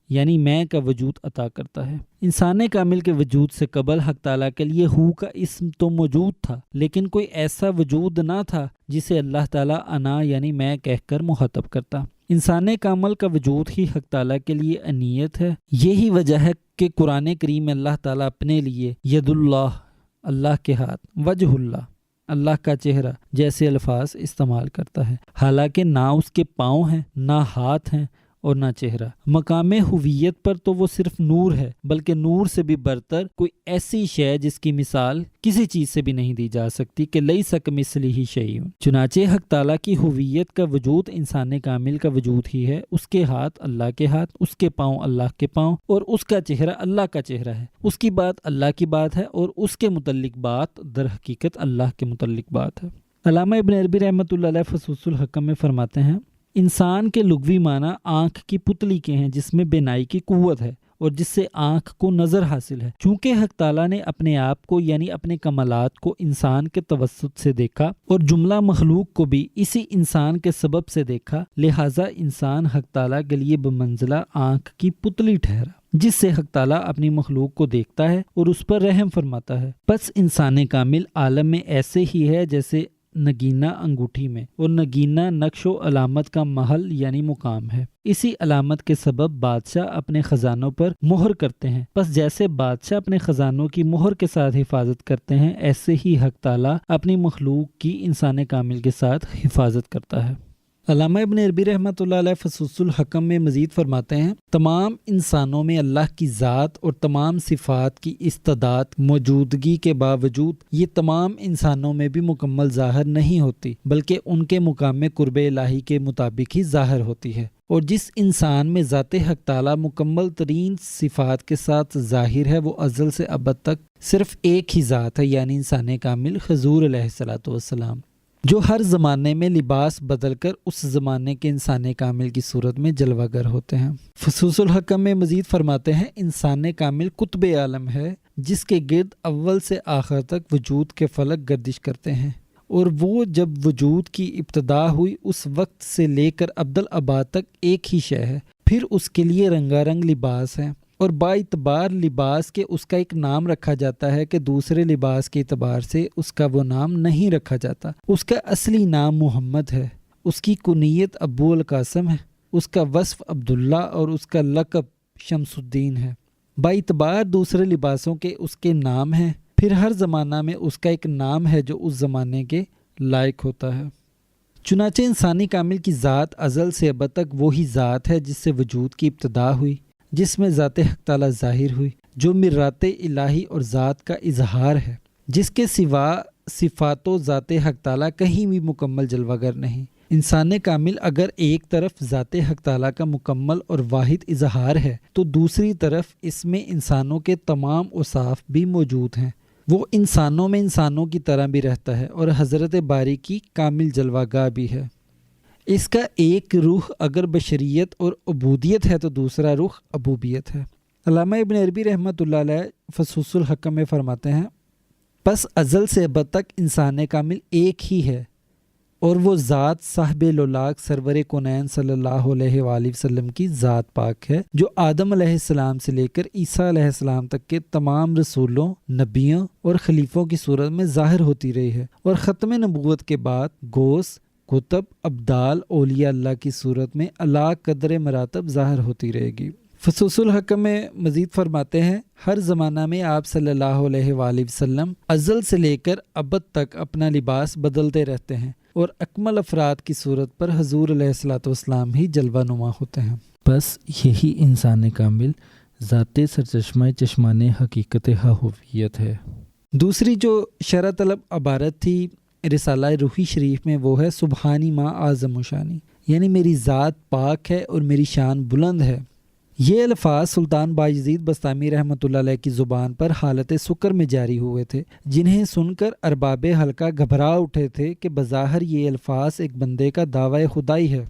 یعنی میں کا وجود عطا کرتا ہے۔ انسان کامل کے وجود سے قبل حق تعالیٰ کے لیے ہو کا اسم تو موجود تھا، لیکن کوئی ایسا وجود نہ تھا جسے اللہ تعالیٰ انا یعنی میں کہہ کر مخاطب کرتا۔ انسان کامل کا وجود ہی حق تعالیٰ کے لیے انیت ہے۔ یہی وجہ ہے کہ قرآن کریم میں اللہ تعالیٰ اپنے لیے ید اللہ اللہ کے ہاتھ، وجہ اللہ اللہ کا چہرہ جیسے الفاظ استعمال کرتا ہے، حالانکہ نہ اس کے پاؤں ہیں، نہ ہاتھ ہیں اور نہ چہرہ۔ مقام ہویت پر تو وہ صرف نور ہے، بلکہ نور سے بھی برتر کوئی ایسی شے جس کی مثال کسی چیز سے بھی نہیں دی جا سکتی کہ لیس کمثلہ شیء۔ چنانچہ حق تعالیٰ کی ہویت کا وجود انسان کامل کا وجود ہی ہے۔ اس کے ہاتھ اللہ کے ہاتھ، اس کے پاؤں اللہ کے پاؤں، اور اس کا چہرہ اللہ کا چہرہ ہے۔ اس کی بات اللہ کی بات ہے اور اس کے متعلق بات در حقیقت اللہ کے متعلق بات ہے۔ علامہ ابن عربی رحمۃ اللہ علیہ فصوص الحکم میں فرماتے ہیں، انسان کے لغوی معنی آنکھ کی پتلی کے ہیں جس میں بینائی کی قوت ہے اور جس سے آنکھ کو نظر حاصل ہے۔ چونکہ حق تعالیٰ نے اپنے آپ کو یعنی اپنے کمالات کو انسان کے توسط سے دیکھا اور جملہ مخلوق کو بھی اسی انسان کے سبب سے دیکھا، لہٰذا انسان حق تعالیٰ کے لیے بمنزلہ آنکھ کی پتلی ٹھہرا، جس سے حق تعالیٰ اپنی مخلوق کو دیکھتا ہے اور اس پر رحم فرماتا ہے۔ پس انسان کامل عالم میں ایسے ہی ہے جیسے نگینہ انگوٹھی میں، اور نگینہ نقش و علامت کا محل یعنی مقام ہے۔ اسی علامت کے سبب بادشاہ اپنے خزانوں پر مہر کرتے ہیں۔ پس جیسے بادشاہ اپنے خزانوں کی مہر کے ساتھ حفاظت کرتے ہیں، ایسے ہی حق تعالیٰ اپنی مخلوق کی انسان کامل کے ساتھ حفاظت کرتا ہے۔ علامہ ابن عربی رحمۃ اللہ علیہ فصوص الحکم میں مزید فرماتے ہیں، تمام انسانوں میں اللہ کی ذات اور تمام صفات کی استعداد موجودگی کے باوجود یہ تمام انسانوں میں بھی مکمل ظاہر نہیں ہوتی، بلکہ ان کے مقام قرب الہی کے مطابق ہی ظاہر ہوتی ہے۔ اور جس انسان میں ذات حق تعالیٰ مکمل ترین صفات کے ساتھ ظاہر ہے، وہ ازل سے ابد تک صرف ایک ہی ذات ہے، یعنی انسان کامل حضور علیہ الصلوۃ والسلام، جو ہر زمانے میں لباس بدل کر اس زمانے کے انسان کامل کی صورت میں جلوہ گر ہوتے ہیں۔ فصوص الحکم میں مزید فرماتے ہیں، انسان کامل قطب عالم ہے جس کے گرد اول سے آخر تک وجود کے فلک گردش کرتے ہیں، اور وہ جب وجود کی ابتدا ہوئی اس وقت سے لے کر ابدالآباد تک ایک ہی شے ہے۔ پھر اس کے لیے رنگا رنگ لباس ہیں، اور با اعتبار لباس کے اس کا ایک نام رکھا جاتا ہے کہ دوسرے لباس کے اعتبار سے اس کا وہ نام نہیں رکھا جاتا۔ اس کا اصلی نام محمد ہے، اس کی کنیت ابو القاسم ہے، اس کا وصف عبداللہ اور اس کا لقب شمس الدین ہے۔ با اعتبار دوسرے لباسوں کے اس کے نام ہیں، پھر ہر زمانہ میں اس کا ایک نام ہے جو اس زمانے کے لائق ہوتا ہے۔ چنانچہ انسانی کامل کی ذات ازل سے ابد تک وہی ذات ہے جس سے وجود کی ابتدا ہوئی، جس میں ذات حق تعالیٰ ظاہر ہوئی، جو مرات الہی اور ذات کا اظہار ہے، جس کے سوا صفات و ذات حق تعالیٰ کہیں بھی مکمل جلوہ گر نہیں، انسان کامل اگر ایک طرف ذات حق تعالیٰ کا مکمل اور واحد اظہار ہے تو دوسری طرف اس میں انسانوں کے تمام اوصاف بھی موجود ہیں۔ وہ انسانوں میں انسانوں کی طرح بھی رہتا ہے اور حضرت باری کی کامل جلوہ گاہ بھی ہے۔ اس کا ایک رخ اگر بشریت اور عبودیت ہے تو دوسرا رخ ابوبیت ہے۔ علامہ ابن عربی رحمۃ اللہ علیہ فصوص الحکم میں فرماتے ہیں، پس ازل سے ابد تک انسان کامل ایک ہی ہے اور وہ ذات صاحب لولاک سرور کونین صلی اللہ علیہ وآلہ وسلم کی ذات پاک ہے، جو آدم علیہ السلام سے لے کر عیسیٰ علیہ السلام تک کے تمام رسولوں، نبیوں اور خلیفوں کی صورت میں ظاہر ہوتی رہی ہے، اور ختم نبوت کے بعد گوس، کتب، ابدال، اولیاء اللہ کی صورت میں اعلیٰ قدر مراتب ظاہر ہوتی رہے گی۔ فصوص الحکم میں مزید فرماتے ہیں، ہر زمانہ میں آپ صلی اللہ علیہ وآلہ وسلم ازل سے لے کر ابد تک اپنا لباس بدلتے رہتے ہیں اور اکمل افراد کی صورت پر حضور علیہ الصلوۃ والسلام ہی جلوہ نما ہوتے ہیں۔ بس یہی انسان کامل ذات سرچشمہ چشمان حقیقت ہویت ہے۔ دوسری جو شرح طلب عبارت تھی رسالہ روحی شریف میں وہ ہے سبحانی ما اعظم و شانی، یعنی میری ذات پاک ہے اور میری شان بلند ہے۔ یہ الفاظ سلطان بایزید بسطامی رحمۃ اللہ علیہ کی زبان پر حالت سکر میں جاری ہوئے تھے، جنہیں سن کر ارباب حلقہ گھبرا اٹھے تھے کہ بظاہر یہ الفاظ ایک بندے کا دعوی خدائی ہے۔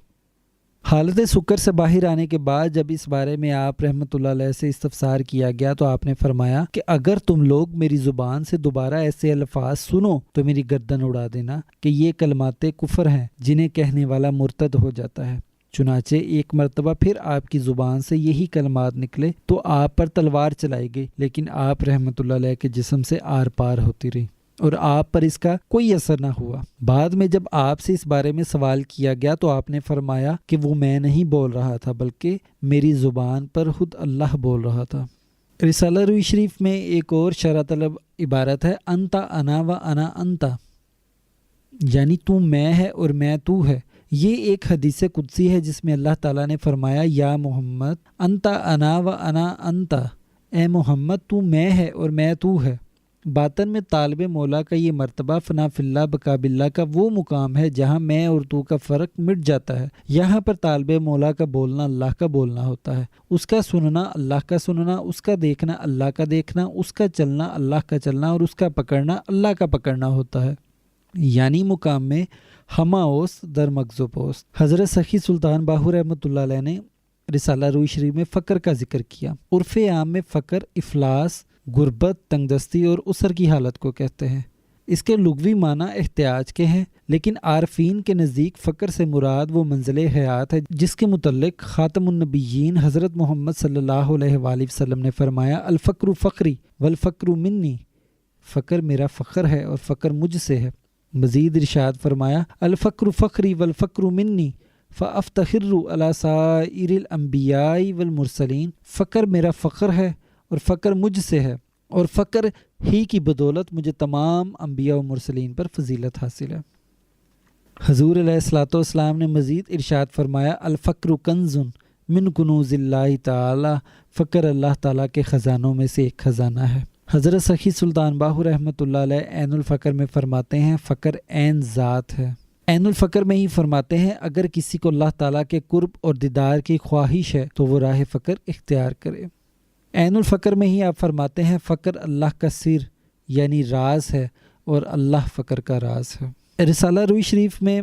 حالت سکر سے باہر آنے کے بعد جب اس بارے میں آپ رحمۃ اللہ علیہ سے استفسار کیا گیا تو آپ نے فرمایا کہ اگر تم لوگ میری زبان سے دوبارہ ایسے الفاظ سنو تو میری گردن اڑا دینا کہ یہ کلمات کفر ہیں جنہیں کہنے والا مرتد ہو جاتا ہے۔ چنانچہ ایک مرتبہ پھر آپ کی زبان سے یہی کلمات نکلے تو آپ پر تلوار چلائی گئی، لیکن آپ رحمۃ اللہ علیہ کے جسم سے آر پار ہوتی رہی اور آپ پر اس کا کوئی اثر نہ ہوا۔ بعد میں جب آپ سے اس بارے میں سوال کیا گیا تو آپ نے فرمایا کہ وہ میں نہیں بول رہا تھا بلکہ میری زبان پر خود اللہ بول رہا تھا۔ رسالہ روی شریف میں ایک اور شرح طلب عبارت ہے انتا انا و انا انتا، یعنی تو میں ہے اور میں تو ہے۔ یہ ایک حدیث قدسی ہے جس میں اللہ تعالیٰ نے فرمایا یا محمد انتا انا و انا انتا، اے محمد تو میں ہے اور میں تو ہے۔ باطن میں طالب مولا کا یہ مرتبہ فنا فی اللہ بقا باللہ کا وہ مقام ہے جہاں میں اور تو کا فرق مٹ جاتا ہے۔ یہاں پر طالب مولا کا بولنا اللہ کا بولنا ہوتا ہے، اس کا سننا اللہ کا سننا، اس کا دیکھنا اللہ کا دیکھنا، اس کا چلنا اللہ کا چلنا اور اس کا پکڑنا اللہ کا پکڑنا ہوتا ہے، یعنی مقام میں ہما اوست در مغز و پوست۔ حضرت سخی سلطان باہو رحمۃ اللہ علیہ نے رسالہ روی شریف میں فقر کا ذکر کیا۔ عرف عام میں فقر افلاس، غربت، تنگ دستی اور اسر کی حالت کو کہتے ہیں۔ اس کے لغوی معنی احتیاج کے ہیں، لیکن عارفین کے نزدیک فقر سے مراد وہ منزل حیات ہے جس کے متعلق خاتم النبیین حضرت محمد صلی اللہ علیہ وآلہ وسلم نے فرمایا الفقر فقری والفقر منی، فقر میرا فخر ہے اور فقر مجھ سے ہے۔ مزید ارشاد فرمایا الفقر فخری والفقر منی فافتخر علی سائر الانبیاء والمرسلین، فقر میرا فخر ہے اور فقر مجھ سے ہے اور فقر ہی کی بدولت مجھے تمام انبیاء و مرسلین پر فضیلت حاصل ہے۔ حضور علیہ الصلوۃ والسلام نے مزید ارشاد فرمایا الفقر کنز من کنوز اللہ تعالی، فقر اللہ تعالیٰ کے خزانوں میں سے ایک خزانہ ہے۔ حضرت سخی سلطان باہو رحمۃ اللہ علیہ عین الفقر میں فرماتے ہیں فقر عین ذات ہے۔ عین الفقر میں ہی فرماتے ہیں اگر کسی کو اللہ تعالیٰ کے قرب اور دیدار کی خواہش ہے تو وہ راہ فقر اختیار کرے۔ عین الفقر میں ہی آپ فرماتے ہیں فقر اللہ کا سر یعنی راز ہے اور اللہ فقر کا راز ہے۔ رسالہ روی شریف میں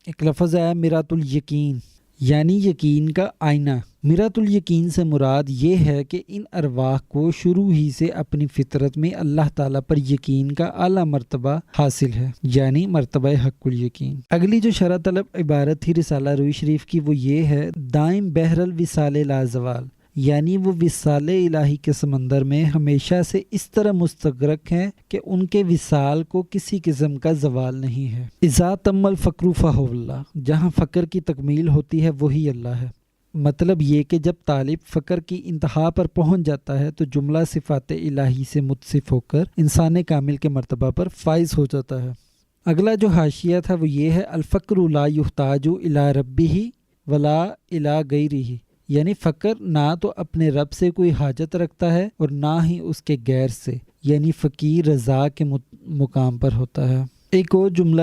ایک لفظ آیا میرات الیقین، یعنی یقین کا آئینہ۔ میرات الیقین سے مراد یہ ہے کہ ان ارواح کو شروع ہی سے اپنی فطرت میں اللہ تعالیٰ پر یقین کا اعلیٰ مرتبہ حاصل ہے، یعنی مرتبہ حق الیقین۔ اگلی جو شرح طلب عبارت تھی رسالہ روی شریف کی وہ یہ ہے دائم بحر الوصال لا زوال، یعنی وہ وصال الہی کے سمندر میں ہمیشہ سے اس طرح مستغرق ہیں کہ ان کے وصال کو کسی قسم کا زوال نہیں ہے۔ اذا تم الفقر فہو اللہ، جہاں فقر کی تکمیل ہوتی ہے وہی اللہ ہے۔ مطلب یہ کہ جب طالب فقر کی انتہا پر پہنچ جاتا ہے تو جملہ صفات الہی سے متصف ہو کر انسان کامل کے مرتبہ پر فائز ہو جاتا ہے۔ اگلا جو حاشیہ تھا وہ یہ ہے الفقر لا یحتاج الی ربہ ولا الی غیرہ، یعنی فقر نہ تو اپنے رب سے کوئی حاجت رکھتا ہے اور نہ ہی اس کے غیر سے، یعنی فقیر رضا کے مقام پر ہوتا ہے۔ ایک اور جملہ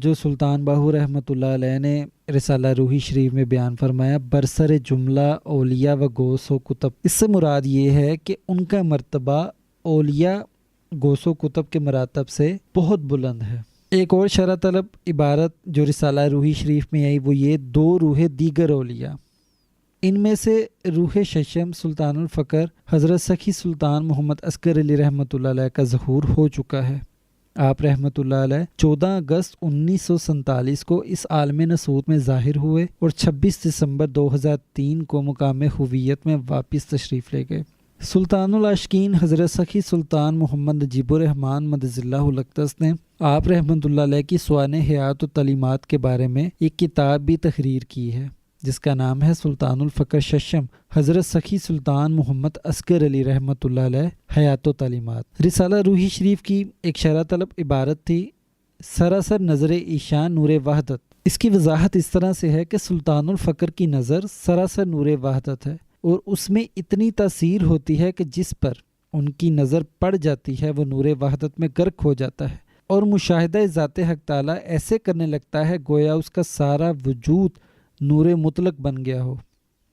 جو سلطان باہو رحمۃ اللہ علیہ نے رسالہ روحی شریف میں بیان فرمایا، برسر جملہ اولیاء و غوث و کتب، اس سے مراد یہ ہے کہ ان کا مرتبہ اولیاء غوث و کتب کے مراتب سے بہت بلند ہے۔ ایک اور شرح طلب عبارت جو رسالہ روحی شریف میں آئی وہ یہ، دو روح دیگر اولیاء، ان میں سے روح ششم سلطان الفقر حضرت سخی سلطان محمد عسکر علی رحمۃ اللہ علیہ کا ظہور ہو چکا ہے۔ آپ رحمۃ اللہ علیہ 14 اگست 1947 کو اس عالم ناسوت میں ظاہر ہوئے اور 26 دسمبر 2003 کو مقام ہویت میں واپس تشریف لے گئے۔ سلطان العاشقین حضرت سخی سلطان محمد نجیب الرحمن مدظ اللہ الاقدس نے آپ رحمۃ اللہ علیہ کی سوانح حیات و تعلیمات کے بارے میں ایک کتاب بھی تحریر کی ہے جس کا نام ہے سلطان الفقر ششم حضرت سخی سلطان محمد عسکر علی رحمۃ اللہ علیہ حیات و تعلیمات۔ رسالہ روحی شریف کی ایک شرح طلب عبارت تھی، سراسر نظر ایشان نور وحدت۔ اس کی وضاحت اس طرح سے ہے کہ سلطان الفقر کی نظر سراسر نور وحدت ہے اور اس میں اتنی تاثیر ہوتی ہے کہ جس پر ان کی نظر پڑ جاتی ہے وہ نور وحدت میں غرق ہو جاتا ہے اور مشاہدہ ذات حق تعالیٰ ایسے کرنے لگتا ہے گویا اس کا سارا وجود نور مطلق بن گیا ہو۔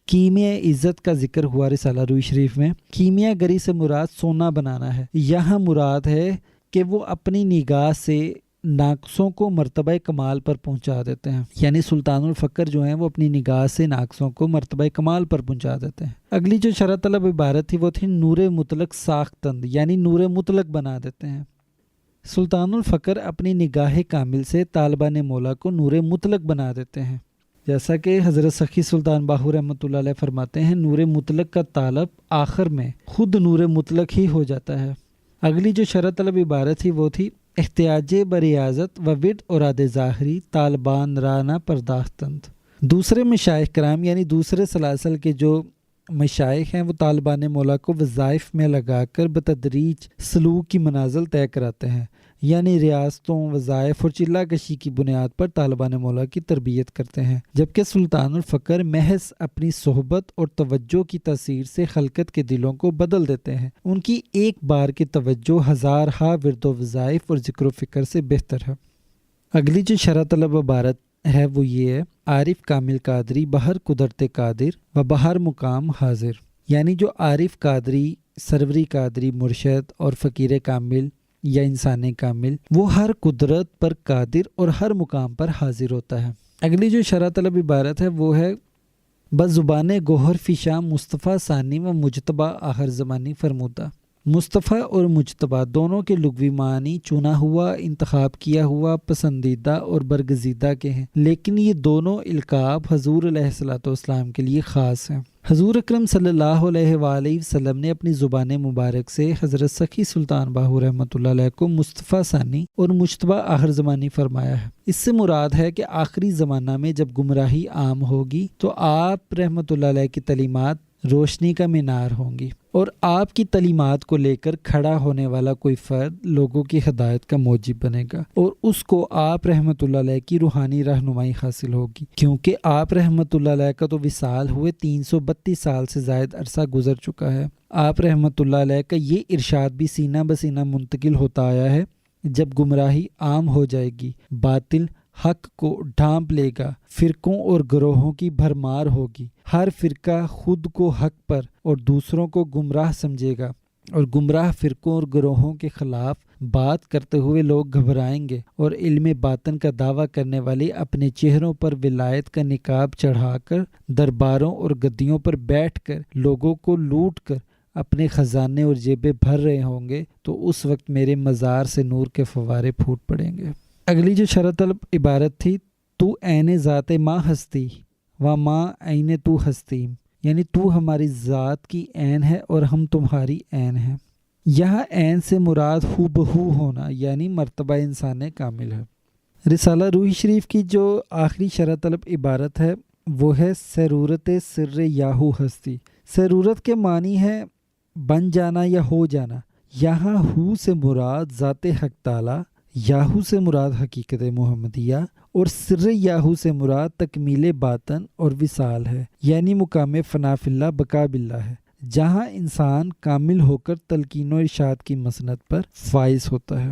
کیمیا عزت کا ذکر ہوا رسالہ روحی شریف میں۔ کیمیا گری سے مراد سونا بنانا ہے، یہاں مراد ہے کہ وہ اپنی نگاہ سے ناقصوں کو مرتبہ کمال پر پہنچا دیتے ہیں، یعنی سلطان الفقر جو ہیں وہ اپنی نگاہ سے ناقصوں کو مرتبہ کمال پر پہنچا دیتے ہیں۔ اگلی جو شرح طلب عبارت تھی وہ تھی نور مطلق ساختند، یعنی نور مطلق بنا دیتے ہیں۔ سلطان الفقر اپنی نگاہ کامل سے طالبان مولا کو نور مطلق بنا دیتے ہیں، جیسا کہ حضرت سخی سلطان باہو رحمۃ اللہ علیہ فرماتے ہیں، نور مطلق کا طالب آخر میں خود نور مطلق ہی ہو جاتا ہے۔ اگلی جو شرح طلب عبارت تھی وہ تھی احتیاج بریاضت و ود اوراد ظاہری طالبان رانا پرداختند۔ دوسرے مشائخ کرام یعنی دوسرے سلاسل کے جو مشائخ ہیں وہ طالبان مولا کو وظائف میں لگا کر بتدریج سلوک کی منازل طے کراتے ہیں، یعنی ریاستوں، وظائف اور چلہ کشی کی بنیاد پر طالبان مولا کی تربیت کرتے ہیں، جبکہ سلطان الفقر محض اپنی صحبت اور توجہ کی تاثیر سے خلقت کے دلوں کو بدل دیتے ہیں۔ ان کی ایک بار کی توجہ ہزارہا ورد و وظائف اور ذکر و فکر سے بہتر ہے۔ اگلی جو شرح طلب عبارت ہے وہ یہ ہے، عارف کامل قادری بہر قدرت قادر و بہر مقام حاضر، یعنی جو عارف قادری، سروری قادری مرشد اور فقیر کامل یا انسان کامل وہ ہر قدرت پر قادر اور ہر مقام پر حاضر ہوتا ہے۔ اگلی جو شرح طلب عبارت ہے وہ ہے، بس زبان گوہر فشاں مصطفیٰ ثانی و مجتبہ آخر زمانی فرمودہ۔ مصطفیٰ اور مجتبہ دونوں کے لغوی معنی چنا ہوا، انتخاب کیا ہوا، پسندیدہ اور برگزیدہ کے ہیں، لیکن یہ دونوں القاب حضور علیہ الصلوۃ والسلام کے لیے خاص ہیں۔ حضور اکرم صلی اللہ علیہ وآلہ وسلم نے اپنی زبان مبارک سے حضرت سخی سلطان باہو رحمۃ اللہ علیہ کو مصطفیٰ ثانی اور مجتبہ آخر زمانی فرمایا ہے۔ اس سے مراد ہے کہ آخری زمانہ میں جب گمراہی عام ہوگی تو آپ رحمۃ اللہ علیہ کی تعلیمات روشنی کا مینار ہوں گی اور آپ کی تعلیمات کو لے کر کھڑا ہونے والا کوئی فرد لوگوں کی ہدایت کا موجب بنے گا اور اس کو آپ رحمۃ اللہ علیہ کی روحانی رہنمائی حاصل ہوگی، کیونکہ آپ رحمۃ اللہ علیہ کا تو وصال ہوئے 332 سال سے زائد عرصہ گزر چکا ہے۔ آپ رحمۃ اللہ علیہ کا یہ ارشاد بھی سینہ بسینہ منتقل ہوتا آیا ہے، جب گمراہی عام ہو جائے گی، باطل حق کو ڈھانپ لے گا، فرقوں اور گروہوں کی بھرمار ہوگی، ہر فرقہ خود کو حق پر اور دوسروں کو گمراہ سمجھے گا اور گمراہ فرقوں اور گروہوں کے خلاف بات کرتے ہوئے لوگ گھبرائیں گے اور علم باطن کا دعویٰ کرنے والے اپنے چہروں پر ولایت کا نقاب چڑھا کر درباروں اور گدیوں پر بیٹھ کر لوگوں کو لوٹ کر اپنے خزانے اور جیبیں بھر رہے ہوں گے، تو اس وقت میرے مزار سے نور کے فوارے پھوٹ پڑیں گے۔ اگلی جو شرح طلب عبارت تھی، تو عین ذات ماں ہستی و ماں عین تو ہستی، یعنی تو ہماری ذات کی عین ہے اور ہم تمہاری عین ہیں۔ یہاں عین سے مراد ہو بہو ہونا، یعنی مرتبہ انسان کامل ہے۔ رسالہ روحی شریف کی جو آخری شرح طلب عبارت ہے وہ ہے سرورت سر یاہو ہستی۔ سرورت کے معنی ہے بن جانا یا ہو جانا، یہاں ہو سے مراد ذات حق تعالی، یاہو سے مراد حقیقت محمدیہ اور سر یاہو سے مراد تکمیل باطن اور وصال ہے، یعنی مقام فنا فی اللہ بقا باللہ ہے، جہاں انسان کامل ہو کر تلقین و ارشاد کی مسند پر فائز ہوتا ہے۔